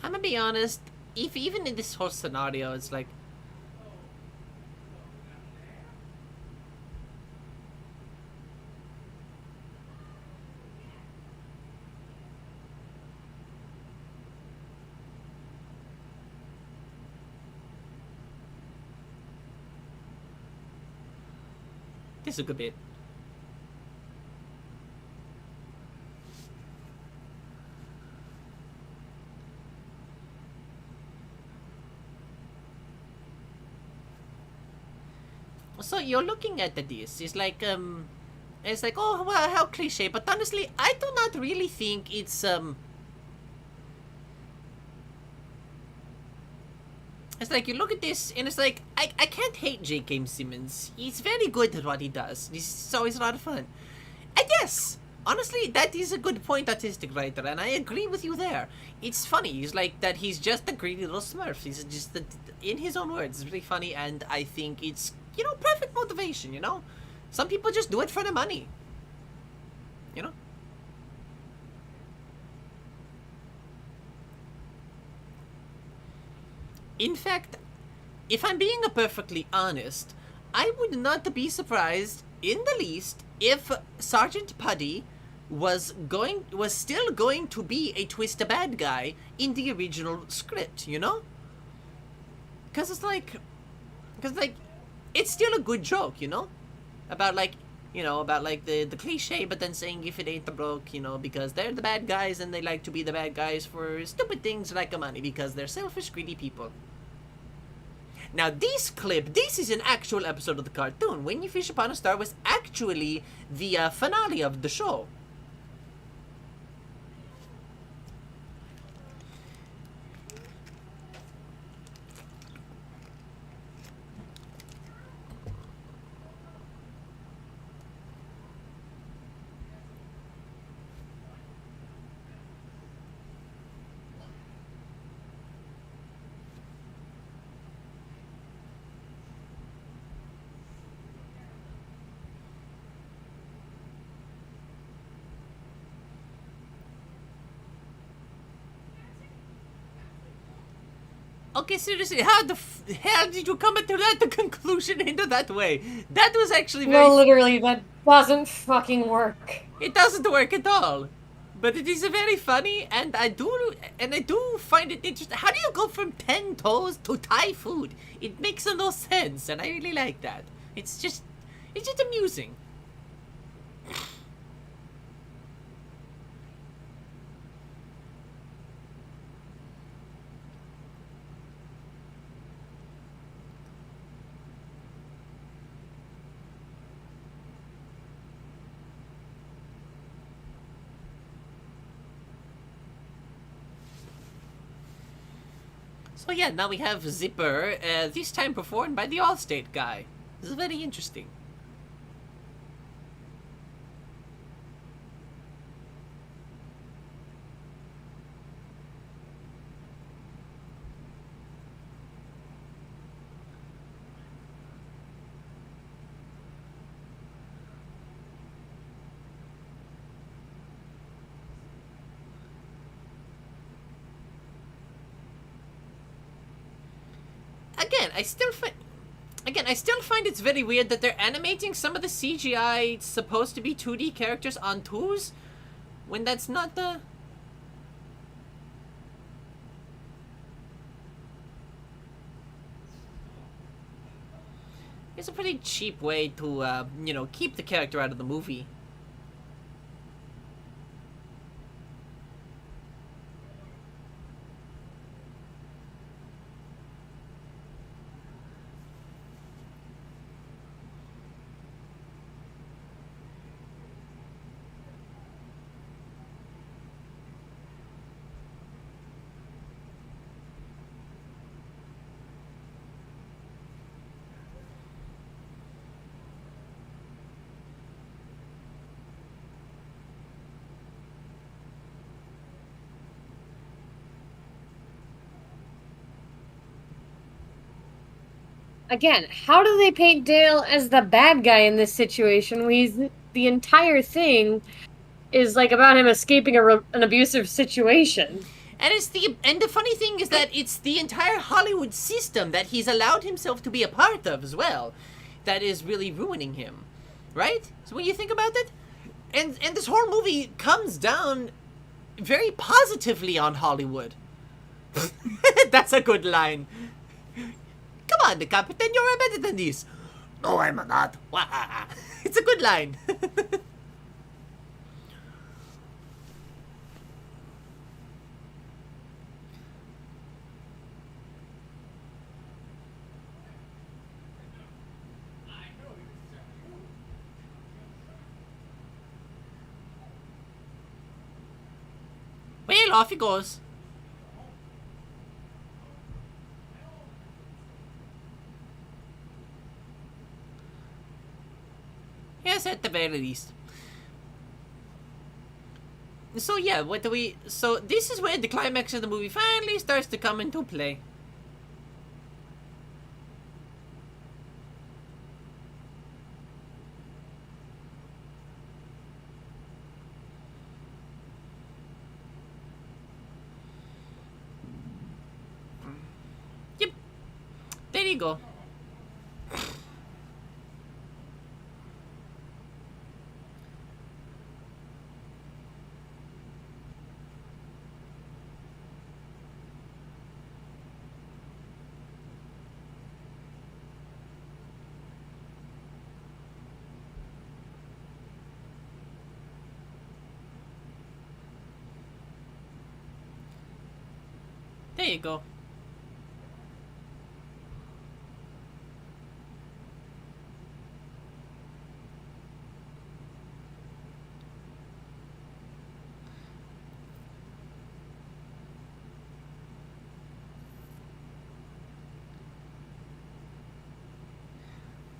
I'm gonna be honest, if even in this whole scenario, it's like... This is a good bit. So you're looking at this, it's like, oh, well, how cliche, but honestly, I do not really think it's, it's like, you look at this, and it's like, I can't hate J.K. Simmons. He's very good at what he does. It's always a lot of fun. And yes, honestly, that is a good point, artistic writer, and I agree with you there. It's funny, he's like that he's just a greedy little smurf. He's just, in his own words, it's really funny, and I think it's, you know, perfect motivation, you know? Some people just do it for the money. You know? In fact, if I'm being perfectly honest, I would not be surprised in the least if Sergeant Puddy was still going to be a twist a bad guy in the original script, you know? Because it's still a good joke, you know? About the cliche, but then saying if it ain't the broke, you know, because they're the bad guys and they like to be the bad guys for stupid things like money because they're selfish, greedy people. Now, this is an actual episode of the cartoon. When You Fish Upon a Star was actually the finale of the show. Okay, seriously, how the hell did you come to that conclusion into that way? That was actually very... No, literally, that doesn't fucking work. It doesn't work at all. But it is very funny, and I do find it interesting. How do you go from 10 toes to Thai food? It makes no sense, and I really like that. It's just amusing. So yeah, now we have Zipper, this time performed by the Allstate guy. This is very interesting. Again, I still find it's very weird that they're animating some of the CGI supposed to be 2D characters on 2s, when that's not the... It's a pretty cheap way to, keep the character out of the movie. Again, how do they paint Dale as the bad guy in this situation when the entire thing is like about him escaping an abusive situation? And the funny thing is that it's the entire Hollywood system that he's allowed himself to be a part of as well that is really ruining him, right? So when you think about it, and this whole movie comes down very positively on Hollywood. That's a good line. Come on, the Captain, you're better than this. No, I'm not. It's a good line. Well, off he goes. Yes, at the very least. So yeah, so this is where the climax of the movie finally starts to come into play. Yep. There you go. There you go.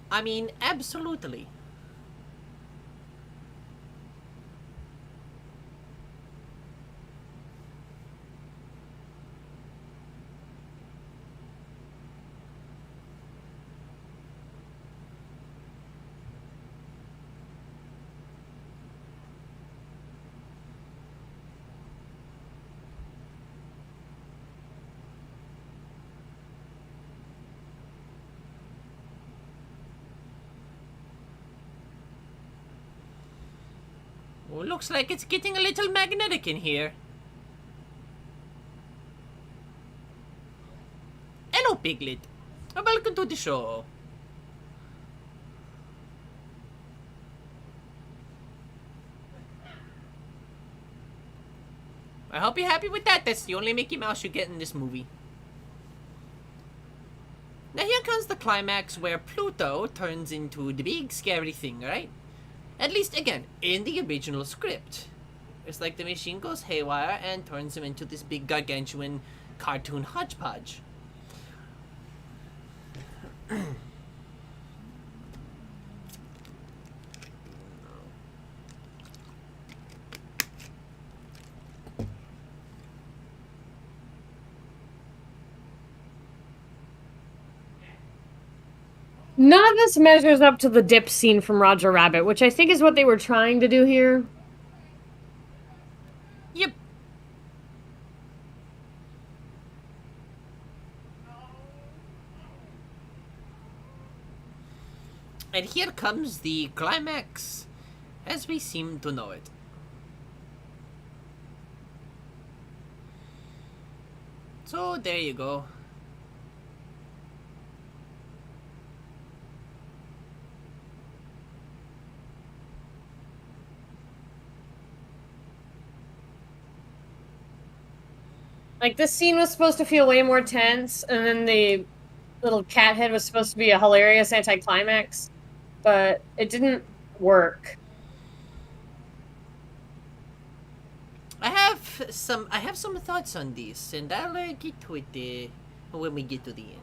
I mean, absolutely. Well, looks like it's getting a little magnetic in here. Hello, Piglet. Welcome to the show. I hope you're happy with that. That's the only Mickey Mouse you get in this movie. Now here comes the climax where Pluto turns into the big scary thing, right? At least, again, in the original script. It's like the machine goes haywire and turns him into this big gargantuan cartoon hodgepodge. None of this measures up to the dip scene from Roger Rabbit, which I think is what they were trying to do here. Yep. And here comes the climax, as we seem to know it. So, there you go. Like, this scene was supposed to feel way more tense, and then the little cat head was supposed to be a hilarious anticlimax, but it didn't work. I have some thoughts on this, and I'll get to it when we get to the end.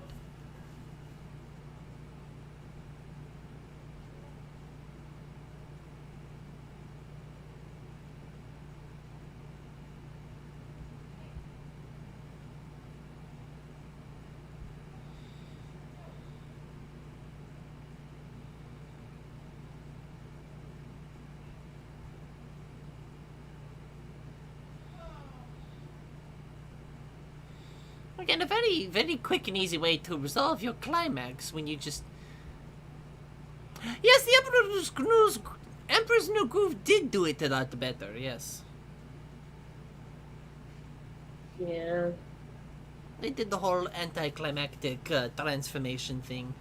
Again, a very, very quick and easy way to resolve your climax when you just... Yes, the Emperor's New Groove did do it a lot better, yes. Yeah. They did the whole anticlimactic transformation thing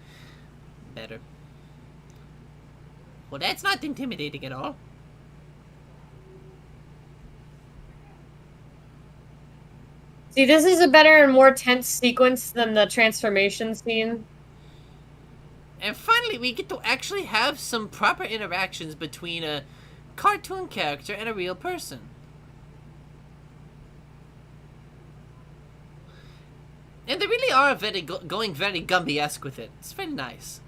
better. Well, that's not intimidating at all. See, this is a better and more tense sequence than the transformation scene. And finally, we get to actually have some proper interactions between a cartoon character and a real person. And they really are very going very Gumby-esque with it. It's very nice.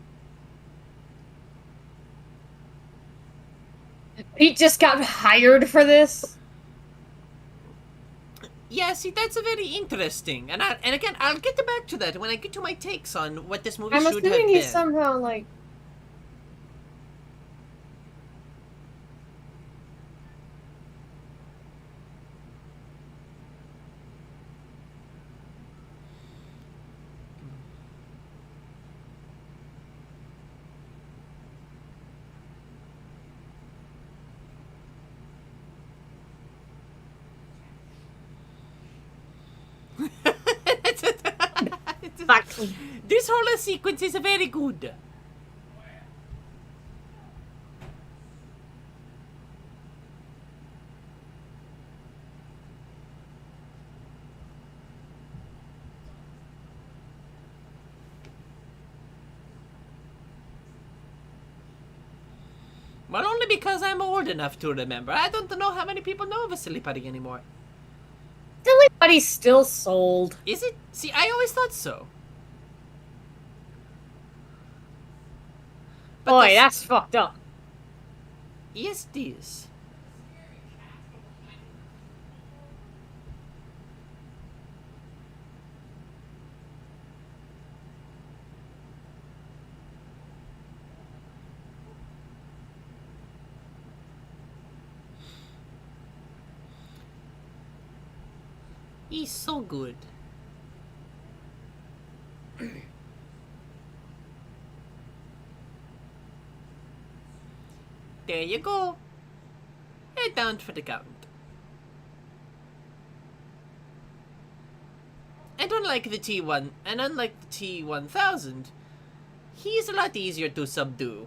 Pete just got hired for this. Yeah, see, that's a very interesting. And again, I'll get back to that when I get to my takes on what this movie I'm should have assuming been. he's somehow, like... Fuck. This whole sequence is very good. Well, only because I'm old enough to remember. I don't know how many people know of a silly putty anymore. Silly Putty's still sold. Is it? See, I always thought so. But Boy, that's fucked up. Yes, it is. He's so good. There you go. Head down for the count. And unlike the T1, and unlike the T1000, he's a lot easier to subdue.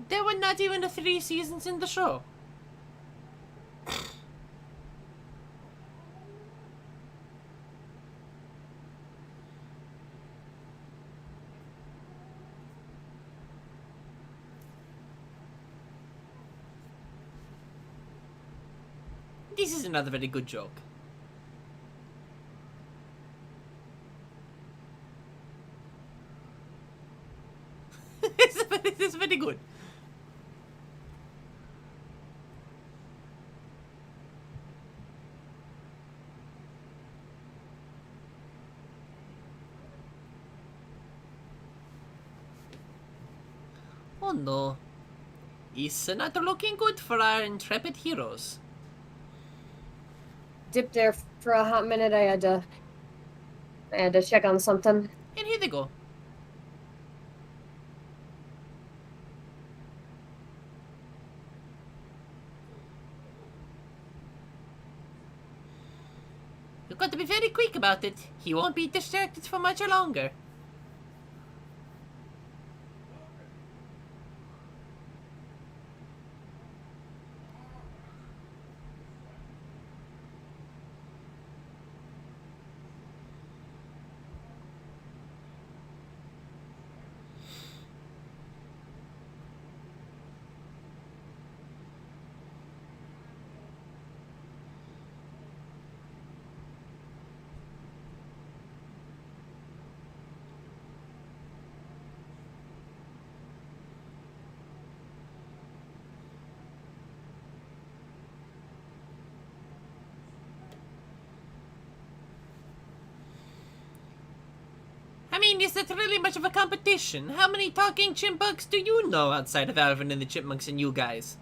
There were not even the 3 seasons in the show. This is another very good joke. It's very good. Oh no. It's not looking good for our intrepid heroes. Dipped there for a hot minute. I had to check on something. And here they go. You've got to be very quick about it. He won't be distracted for much longer. I mean, is that really much of a competition? How many talking chipmunks do you know outside of Alvin and the Chipmunks and you guys?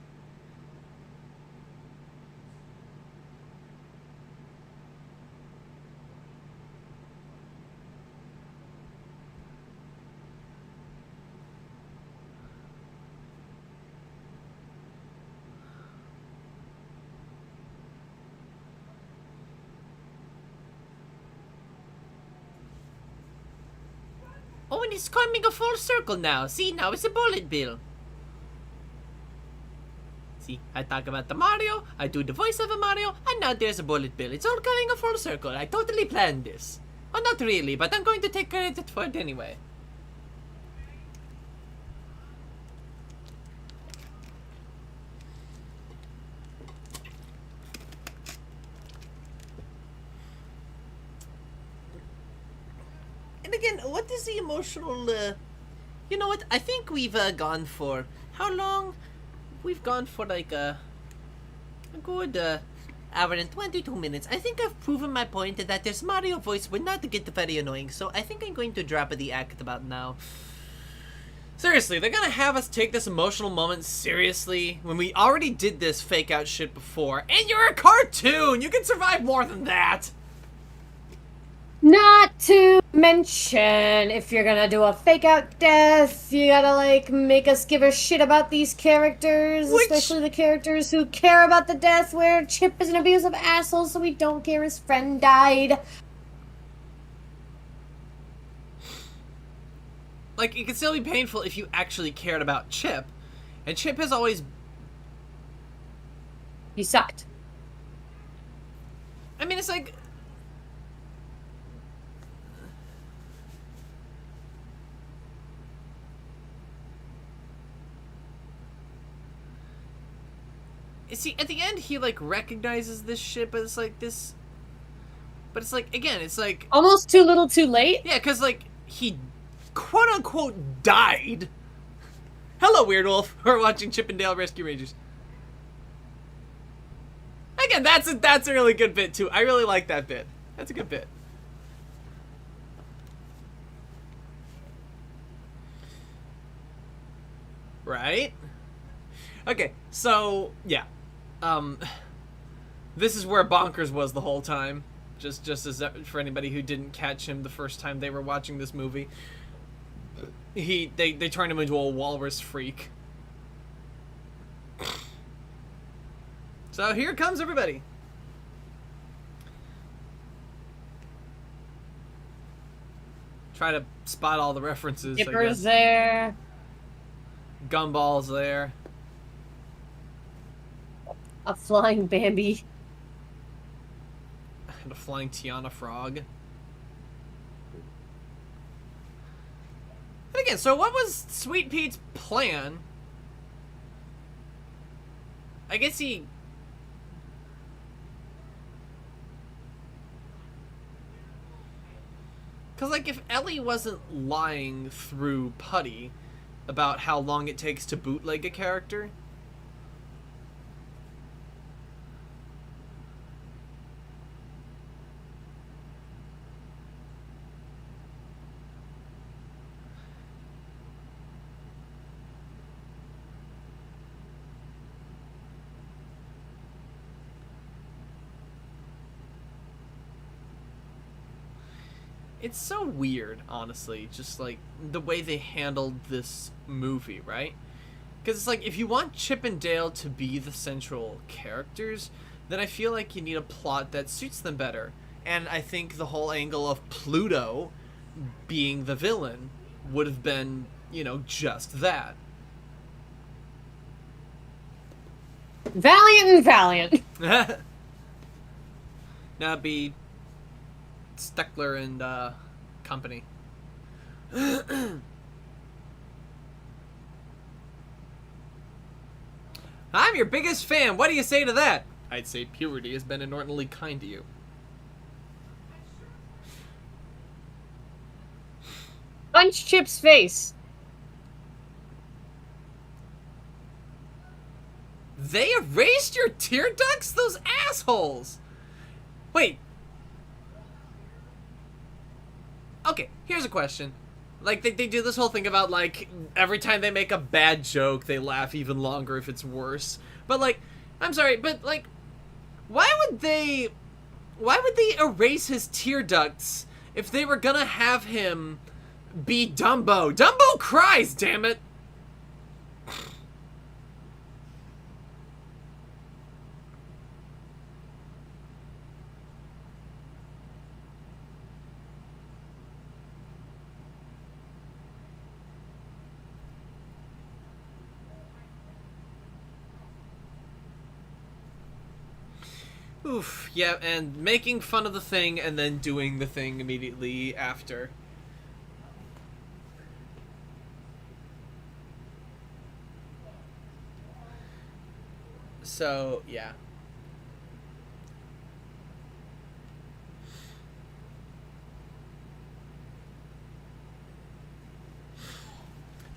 Oh, and it's coming a full circle now. See, now it's a bullet bill. See, I talk about the Mario, I do the voice of a Mario, and now there's a bullet bill. It's all coming a full circle. I totally planned this. Well, not really, but I'm going to take credit for it anyway. And again, what is the emotional, you know what, I think we've, gone for, how long? We've gone for, like, a good, hour and 22 minutes. I think I've proven my point that this Mario voice would not get very annoying, so I think I'm going to drop the act about now. Seriously, they're gonna have us take this emotional moment seriously when we already did this fake out shit before, and you're a cartoon! You can survive more than that! Not to mention, if you're gonna do a fake out death, you gotta, like, make us give a shit about these characters, especially the characters who care about the death, where Chip is an abusive asshole, so we don't care his friend died. like, it can still be painful if you actually cared about Chip. And Chip has always... He sucked. I mean, it's like... See, at the end, he, like, recognizes this shit, but it's like this... But it's like, again, it's like... Almost too little too late? Yeah, because, like, he quote-unquote died. Hello, Weird Wolf. We're watching Chip and Dale Rescue Rangers. Again, that's a really good bit, too. I really like that bit. That's a good bit. Right? Okay, so, yeah. This is where Bonkers was the whole time. Just as for anybody who didn't catch him the first time they were watching this movie. They turned him into a walrus freak. So here comes everybody. Try to spot all the references. Skipper's there. Gumball's there. A flying Bambi. And a flying Tiana frog. And again, so what was Sweet Pete's plan? I guess he... Because, like, if Ellie wasn't lying through Putty about how long it takes to bootleg a character... It's so weird, honestly, just, like, the way they handled this movie, right? Because it's like, if you want Chip and Dale to be the central characters, then I feel like you need a plot that suits them better. And I think the whole angle of Pluto being the villain would have been, you know, just that. Valiant and Valiant. Now it'd be Steckler and company. I'm your biggest fan. What do you say to that? I'd say puberty has been inordinately kind to you. Punch Chip's face. They erased your tear ducts? Those assholes! Wait. Okay, here's a question. Like, they do this whole thing about, like, every time they make a bad joke, they laugh even longer if it's worse. But, like, I'm sorry, but, like, why would they erase his tear ducts if they were gonna have him be Dumbo? Dumbo cries, damn it! Oof, yeah, and making fun of the thing and then doing the thing immediately after. So, yeah.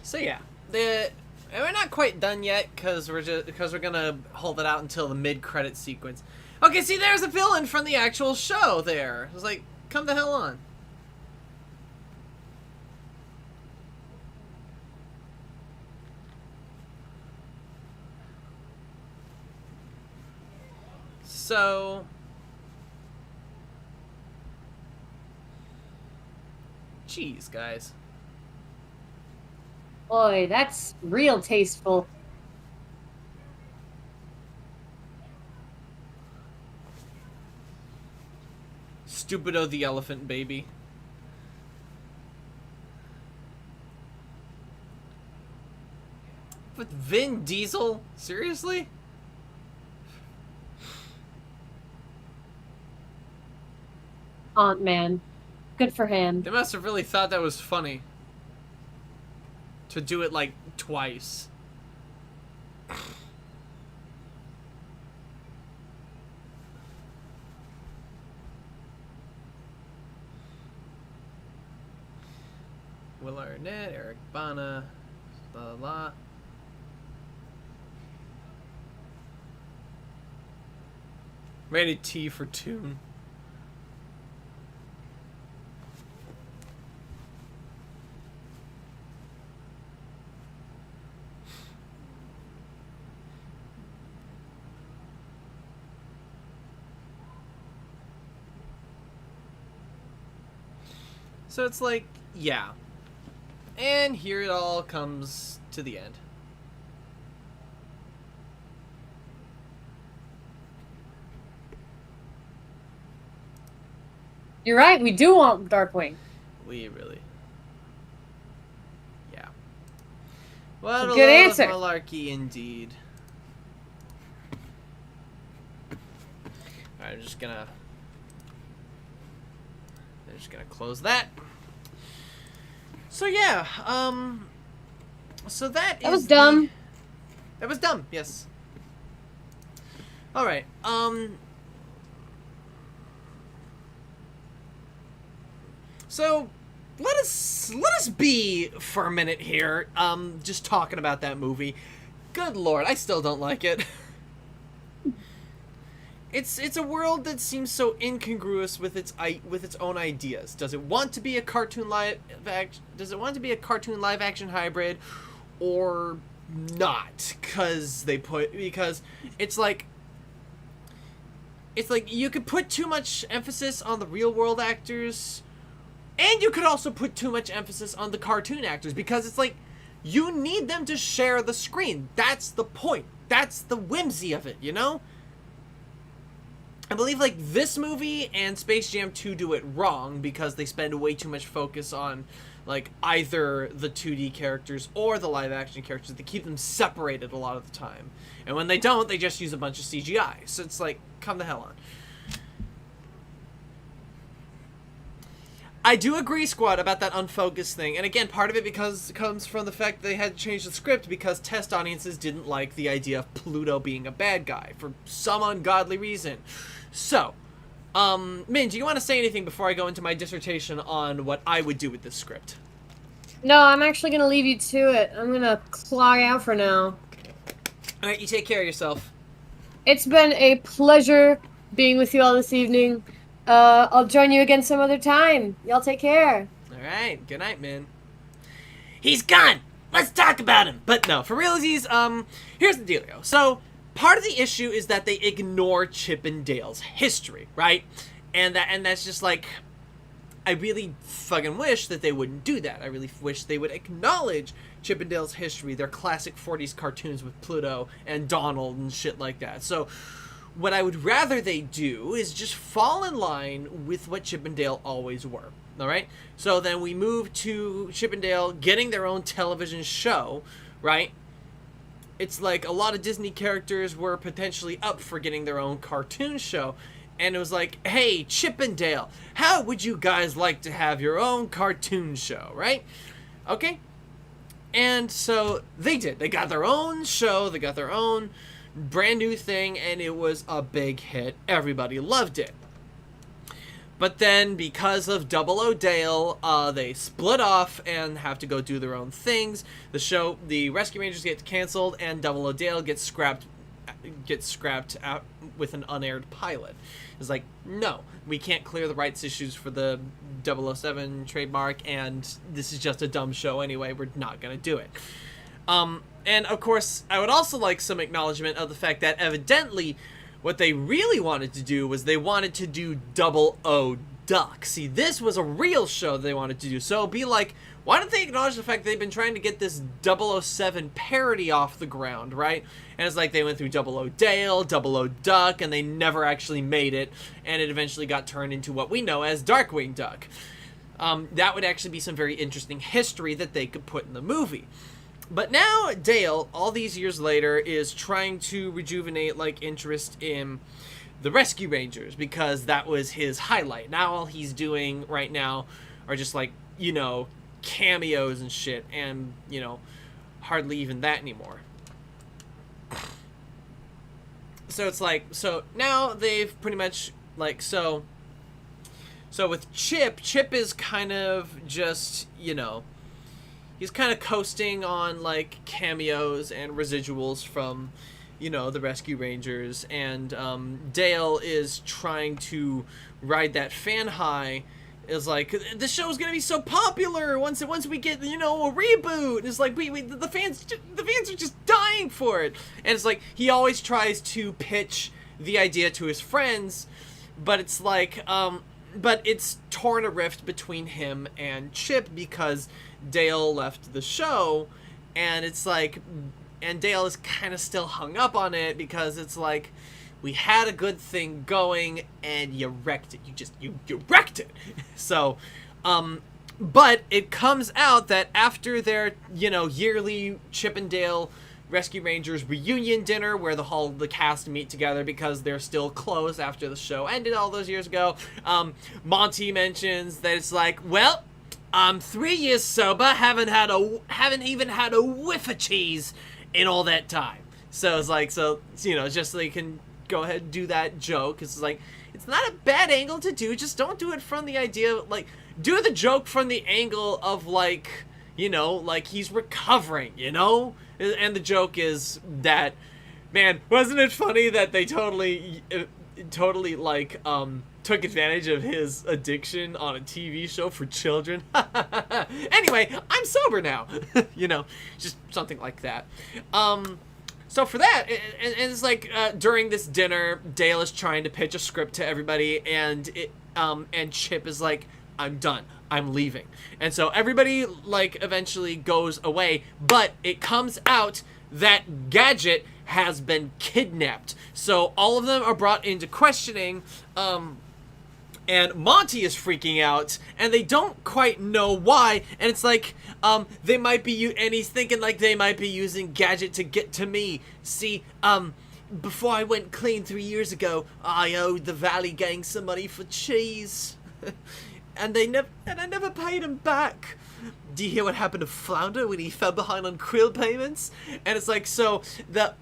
So, yeah. We're not quite done yet because we're gonna hold it out until the mid-credit sequence. Okay, see, there's a villain from the actual show there. It was like, come the hell on. So... Jeez, guys. Boy, that's real tasteful. Stupido the elephant baby. with Vin Diesel? Seriously? Man. Good for him. They must have really thought that was funny. To do it, like, twice. Will Arnett, Eric Bana, blah, blah, blah. Rated T for Toon. So it's like, yeah. And here it all comes to the end. You're right, we do want Darkwing. We really. Yeah. What a Good load answer. of malarkey indeed. Alright, I'm just gonna close that. So yeah, so that was dumb. That was dumb, yes. Alright, so let us be for a minute here, just talking about that movie. Good lord, I still don't like it. It's a world that seems so incongruous with its own ideas. Does it want to be a cartoon live action hybrid, or not? Because it's like you could put too much emphasis on the real world actors, and you could also put too much emphasis on the cartoon actors, because it's like you need them to share the screen. That's the point. That's the whimsy of it, you know? I believe, like, this movie and Space Jam 2 do it wrong because they spend way too much focus on, like, either the 2D characters or the live-action characters. They keep them separated a lot of the time. And when they don't, they just use a bunch of CGI. So it's like, come the hell on. I do agree, Squad, about that unfocused thing. And again, part of it comes from the fact that they had to change the script because test audiences didn't like the idea of Pluto being a bad guy for some ungodly reason. So, Min, do you want to say anything before I go into my dissertation on what I would do with this script? No, I'm actually gonna leave you to it. I'm gonna clog out for now. Alright, you take care of yourself. It's been a pleasure being with you all this evening. I'll join you again some other time. Y'all take care. Alright, good night, Min. He's gone! Let's talk about him! But no, for realsies, here's the dealio. So, part of the issue is that they ignore Chip and Dale's history, right? And that's just like, I really fucking wish that they wouldn't do that. I really wish they would acknowledge Chip and Dale's history, their classic 40s cartoons with Pluto and Donald and shit like that. So, what I would rather they do is just fall in line with what Chip and Dale always were, alright? So then we move to Chip and Dale getting their own television show, right? It's like a lot of Disney characters were potentially up for getting their own cartoon show. And it was like, hey, Chip and Dale, how would you guys like to have your own cartoon show, right? Okay? And so they did. They got their own show. They got their own brand new thing. And it was a big hit. Everybody loved it. But then, because of Double O Dale, they split off and have to go do their own things. The Rescue Rangers get canceled, and Double O Dale gets scrapped out with an unaired pilot. It's like, no, we can't clear the rights issues for the 007 trademark, and this is just a dumb show anyway. We're not gonna do it. And of course, I would also like some acknowledgement of the fact that evidently, what they really wanted to do was they wanted to do Double O Duck. See, this was a real show they wanted to do. So be like, why don't they acknowledge the fact they've been trying to get this 007 parody off the ground, right? And it's like they went through Double O Dale, Double O Duck, and they never actually made it. And it eventually got turned into what we know as Darkwing Duck. That would actually be some very interesting history that they could put in the movie. But now Dale, all these years later, is trying to rejuvenate like interest in the Rescue Rangers because that was his highlight. Now all he's doing right now are just like, you know, cameos and shit, and, you know, hardly even that anymore. So it's like, so now they've pretty much like, so with Chip is kind of just, you know, he's kind of coasting on like cameos and residuals from, you know, the Rescue Rangers, and Dale is trying to ride that fan high. Is like, the show's gonna be so popular once we get, you know, a reboot. And it's like the fans are just dying for it. And it's like he always tries to pitch the idea to his friends, but it's like but it's torn a rift between him and Chip because Dale left the show, and it's like, and Dale is kind of still hung up on it because it's like, we had a good thing going and you wrecked it. You wrecked it. So, but it comes out that after their, you know, yearly Chip and Dale Rescue Rangers reunion dinner where the cast meet together because they're still close after the show ended all those years ago, Monty mentions that it's like, well, I'm 3 years sober, haven't even had a whiff of cheese in all that time. So it's like, so, you know, just so they can go ahead and do that joke. It's like, it's not a bad angle to do, just don't do it from the idea, like, do the joke from the angle of, like, you know, like he's recovering, you know? And the joke is that, man, wasn't it funny that they totally like, took advantage of his addiction on a TV show for children? Anyway, I'm sober now. You know, just something like that. So for that, and it's like, during this dinner, Dale is trying to pitch a script to everybody, and Chip is like, I'm done. I'm leaving. And so everybody, like, eventually goes away, but it comes out that Gadget has been kidnapped. So all of them are brought into questioning, and Monty is freaking out, and they don't quite know why, and it's like, they might be, and he's thinking like they might be using Gadget to get to me. See, before I went clean 3 years ago, I owed the Valley Gang some money for cheese. And I never paid him back. Do you hear what happened to Flounder when he fell behind on krill payments? And it's like, so the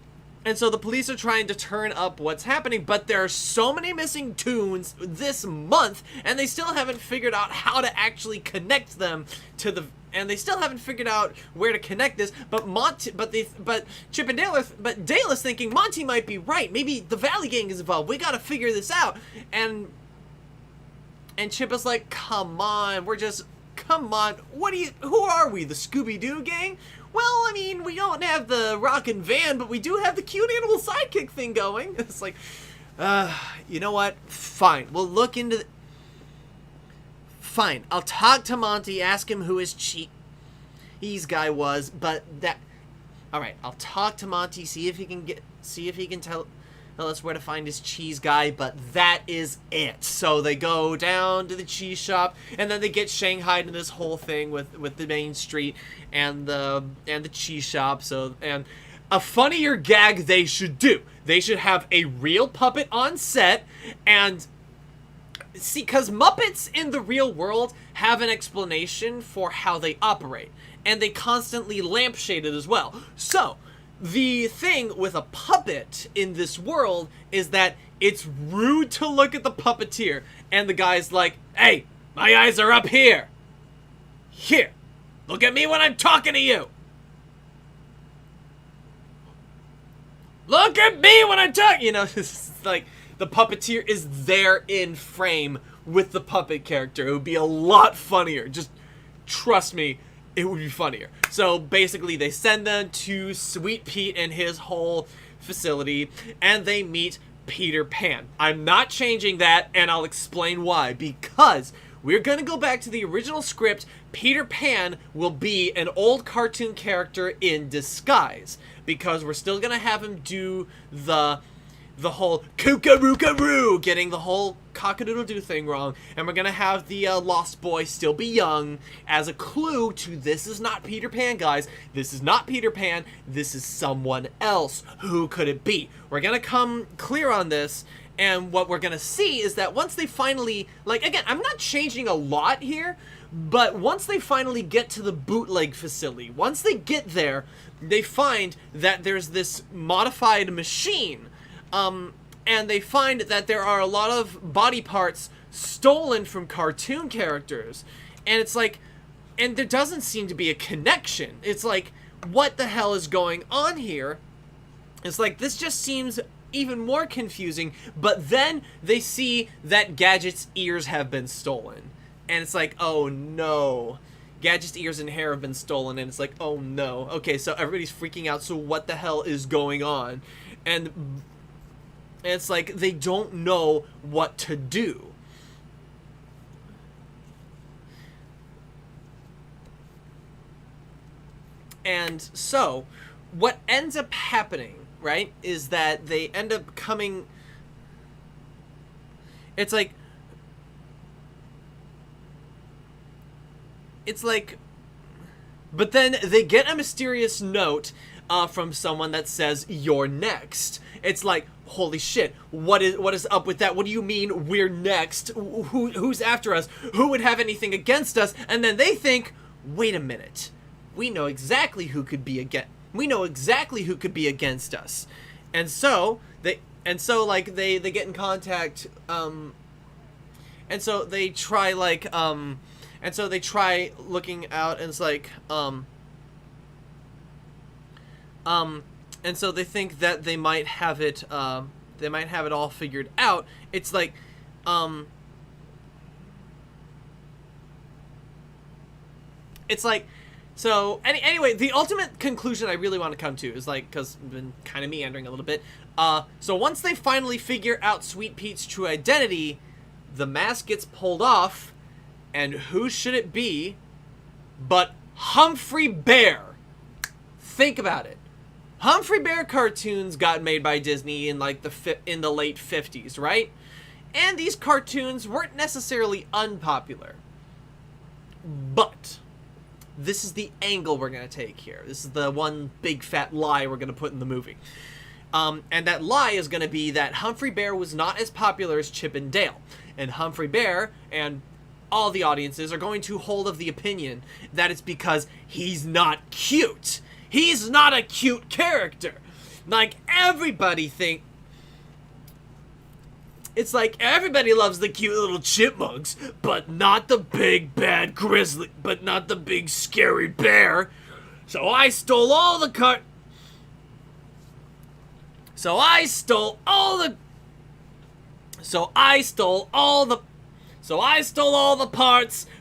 police are trying to turn up what's happening, but there are so many missing tunes this month, and they still haven't figured out how to actually connect them to the, and they still haven't figured out where to connect this. But Chip and Dale but Dale is thinking Monty might be right. Maybe the Valley Gang is involved. We gotta figure this out. And Chip is like, come on, who are we, the Scooby-Doo gang? Well, I mean, we don't have the rockin' van, but we do have the cute animal sidekick thing going. It's like, you know what? Fine, we'll look into Fine, I'll talk to Monty, ask him who his cheese guy was, but that... Alright, I'll talk to Monty, see if he can tell us where to find his cheese guy, but that is it. So they go down to the cheese shop, and then they get shanghaied in this whole thing with the main street and the cheese shop. So, and a funnier gag they should do. They should have a real puppet on set, and see, because Muppets in the real world have an explanation for how they operate, and they constantly lampshade it as well. So the thing with a puppet in this world is that it's rude to look at the puppeteer, and the guy's like, hey, my eyes are up here. Here, look at me when I'm talking to you. Look at me when I'm talking, you know, it's like the puppeteer is there in frame with the puppet character. It would be a lot funnier. Just trust me. It would be funnier. So basically they send them to Sweet Pete and his whole facility, and they meet Peter Pan. I'm not changing that, and I'll explain why. Because we're gonna go back to the original script. Peter Pan will be an old cartoon character in disguise, because we're still gonna have him do the the whole kookaroo, getting the whole cock-a-doodle-doo thing wrong, and we're gonna have the Lost Boy still be young as a clue to this is not Peter Pan, guys. This is not Peter Pan. This is someone else. Who could it be? We're gonna come clear on this, and what we're gonna see is that once they finally, like, again, I'm not changing a lot here, but once they finally get to the bootleg facility, once they get there, they find that there's this modified machine, and they find that there are a lot of body parts stolen from cartoon characters, and it's like, and there doesn't seem to be a connection. It's like, what the hell is going on here? It's like, this just seems even more confusing, but then they see that Gadget's ears have been stolen, and it's like, oh no. Gadget's ears and hair have been stolen, and it's like, oh no. Okay, so everybody's freaking out, so what the hell is going on? And it's like, they don't know what to do. And so, what ends up happening, right, is that they end up coming... It's like, but then they get a mysterious note from someone that says, "You're next." It's like, holy shit, what is up with that? What do you mean we're next? Who's after us? Who would have anything against us? And then they think, wait a minute, we know exactly who could be against us. And so they get in contact, and so they try looking out, and it's like, and so they think that they might have it all figured out. It's like, so anyway, the ultimate conclusion I really want to come to is like, because I've been kind of meandering a little bit. So once they finally figure out Sweet Pete's true identity, the mask gets pulled off, and who should it be but Humphrey Bear? Think about it. Humphrey Bear cartoons got made by Disney in like in the late 50s, right? And these cartoons weren't necessarily unpopular. But this is the angle we're going to take here. This is the one big fat lie we're going to put in the movie. And that lie is going to be that Humphrey Bear was not as popular as Chip and Dale. And Humphrey Bear and all the audiences are going to hold of the opinion that it's because he's not cute. He's not a cute character. Like, everybody it's like everybody loves the cute little chipmunks, but not the big bad grizzly, but not the big scary bear. So I stole all the parts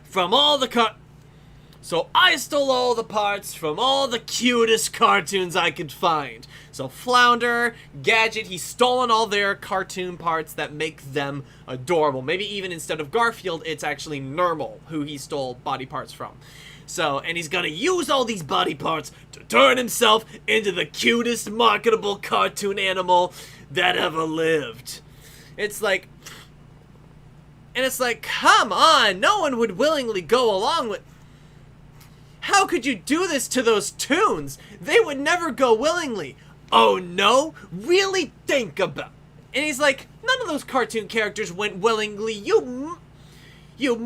from all the cutest cartoons I could find. So Flounder, Gadget, he's stolen all their cartoon parts that make them adorable. Maybe even instead of Garfield, it's actually Nermal who he stole body parts from. So, and he's gonna use all these body parts to turn himself into the cutest marketable cartoon animal that ever lived. It's like, come on, no one would willingly go along with... How could you do this to those toons? They would never go willingly. Oh no? Really think about... And he's like, none of those cartoon characters went willingly, none of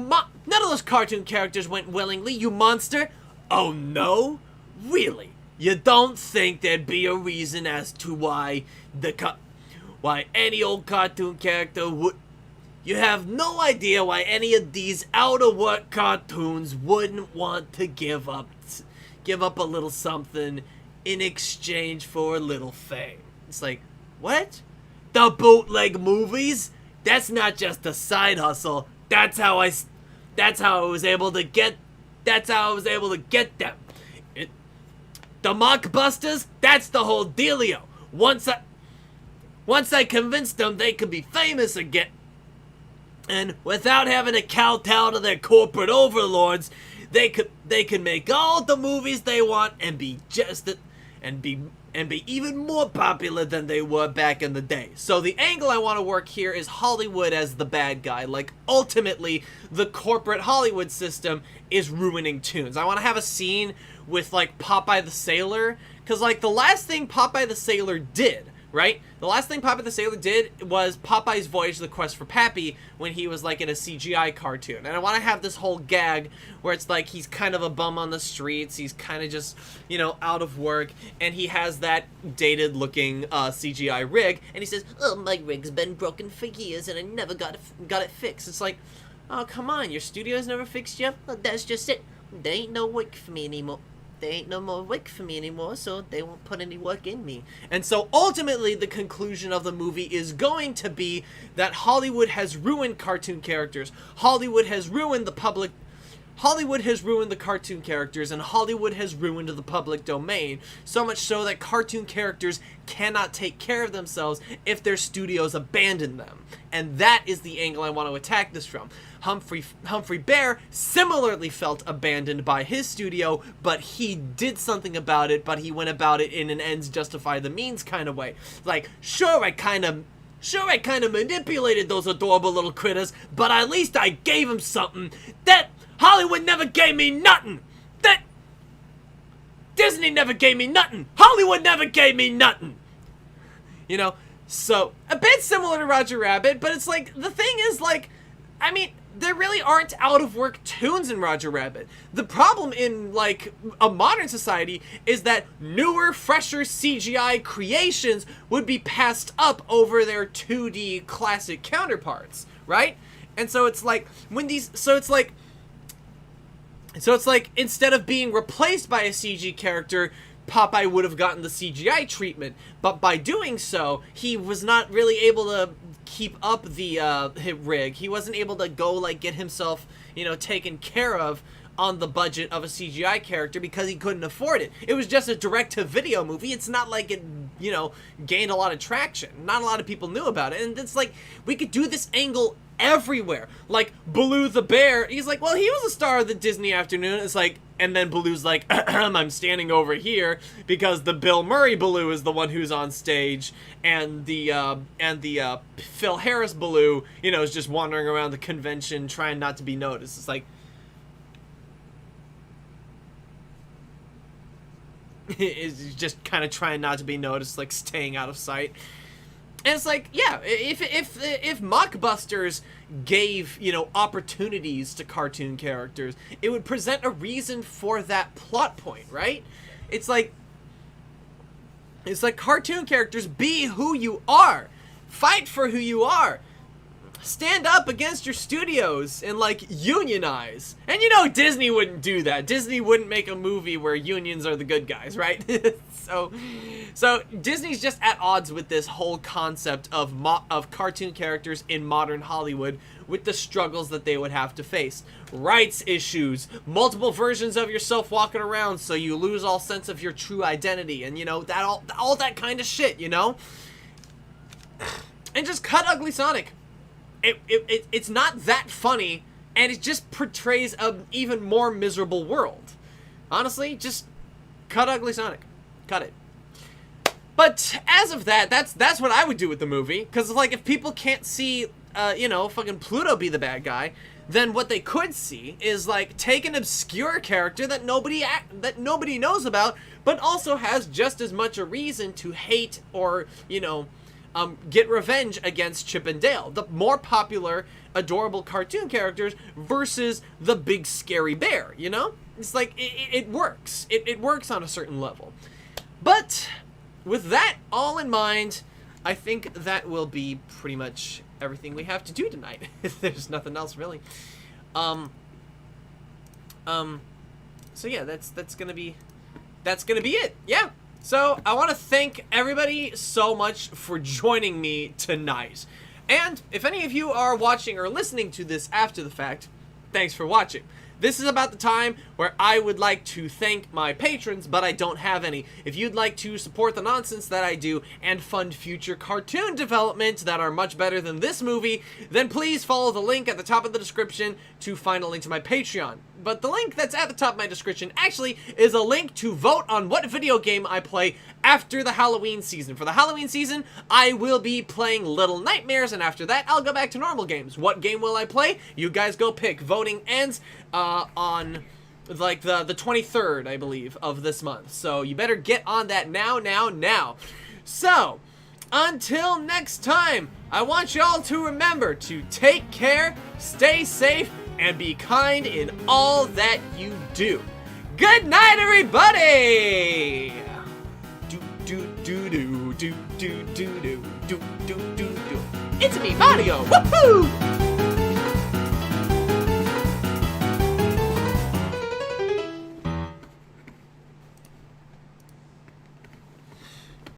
those cartoon characters went willingly, you monster. Oh no? Really? You don't think there'd be a reason as to why any old cartoon character would... You have no idea why any of these out-of-work cartoons wouldn't want to give up a little something in exchange for a little fame. It's like, what? The bootleg movies? That's not just a side hustle. That's how I was able to get them. The mockbusters? That's the whole dealio. Once I convinced them they could be famous again, and without having to kowtow to their corporate overlords, they could make all the movies they want and be just and be even more popular than they were back in the day. So the angle I want to work here is Hollywood as the bad guy. Like, ultimately, the corporate Hollywood system is ruining toons. I want to have a scene with, like, Popeye the Sailor, because, like, the last thing Popeye the Sailor did, right? The last thing Popeye the Sailor did was Popeye's Voyage, The Quest for Pappy, when he was, like, in a CGI cartoon. And I want to have this whole gag where it's like he's kind of a bum on the streets, he's kind of just, you know, out of work, and he has that dated-looking CGI rig, and he says, "Oh, my rig's been broken for years, and I never got it fixed." It's like, oh, come on, your studio's never fixed you? Well, that's just it. There ain't no work for me anymore. There ain't no more work for me anymore, so they won't put any work in me. And so ultimately the conclusion of the movie is going to be that Hollywood has ruined cartoon characters. Hollywood has ruined the cartoon characters, and Hollywood has ruined the public domain. So much so that cartoon characters cannot take care of themselves if their studios abandon them. And that is the angle I want to attack this from. Humphrey Bear similarly felt abandoned by his studio, but he did something about it, but he went about it in an ends justify the means kind of way. Like, sure, I kind of manipulated those adorable little critters, but at least I gave them something that Hollywood never gave me nothing. That Disney never gave me nothing. Hollywood never gave me nothing. You know, so a bit similar to Roger Rabbit, but it's like, the thing is, like, I mean, there really aren't out-of-work toons in Roger Rabbit. The problem in, like, a modern society is that newer, fresher CGI creations would be passed up over their 2D classic counterparts, right? And so it's like, instead of being replaced by a CG character, Popeye would have gotten the CGI treatment, but by doing so, he was not really able to keep up the rig. He wasn't able to go, like, get himself, you know, taken care of on the budget of a CGI character because he couldn't afford it. It was just a direct-to-video movie. It's not like it, you know, gained a lot of traction. Not a lot of people knew about it, and it's like, we could do this angle everywhere. Like, Baloo the Bear, he's like, well, he was a star of the Disney Afternoon. It's like, and then Baloo's like, I'm standing over here because the Bill Murray Baloo is the one who's on stage, and the Phil Harris Baloo, you know, is just wandering around the convention trying not to be noticed. It's like, is just kind of trying not to be noticed, like staying out of sight. And it's like, yeah, if mockbusters gave, you know, opportunities to cartoon characters, it would present a reason for that plot point, right? It's like cartoon characters, be who you are. Fight for who you are. Stand up against your studios and, like, unionize. And you know Disney wouldn't do that. Disney wouldn't make a movie where unions are the good guys, right? So Disney's just at odds with this whole concept of cartoon characters in modern Hollywood, with the struggles that they would have to face. Rights issues, multiple versions of yourself walking around so you lose all sense of your true identity, and, you know, that all that kind of shit, you know? And just cut Ugly Sonic. It's not that funny, and it just portrays an even more miserable world. Honestly, just cut Ugly Sonic. Cut it. But as of that, that's what I would do with the movie. Because, like, if people can't see, you know, fucking Pluto be the bad guy, then what they could see is, like, take an obscure character that nobody knows about, but also has just as much a reason to hate or, you know, get revenge against Chip and Dale, the more popular, adorable cartoon characters, versus the big scary bear, you know? It's like, it works. It works on a certain level. But with that all in mind, I think that will be pretty much everything we have to do tonight. There's nothing else really. So yeah, that's gonna be it. Yeah. So I want to thank everybody so much for joining me tonight. And if any of you are watching or listening to this after the fact, thanks for watching. this is about the time where I would like to thank my patrons, but I don't have any. If you'd like to support the nonsense that I do and fund future cartoon development that are much better than this movie, then please follow the link at the top of the description to find a link to my Patreon. But the link that's at the top of my description actually is a link to vote on what video game I play after the Halloween season. For the Halloween season, I will be playing Little Nightmares, and after that, I'll go back to normal games. What game will I play? You guys go pick. Voting ends on like the 23rd, I believe, of this month. So you better get on that now. So, until next time, I want y'all to remember to take care, stay safe, and be kind in all that you do. Good night, everybody! It's me, Mario! Woohoo!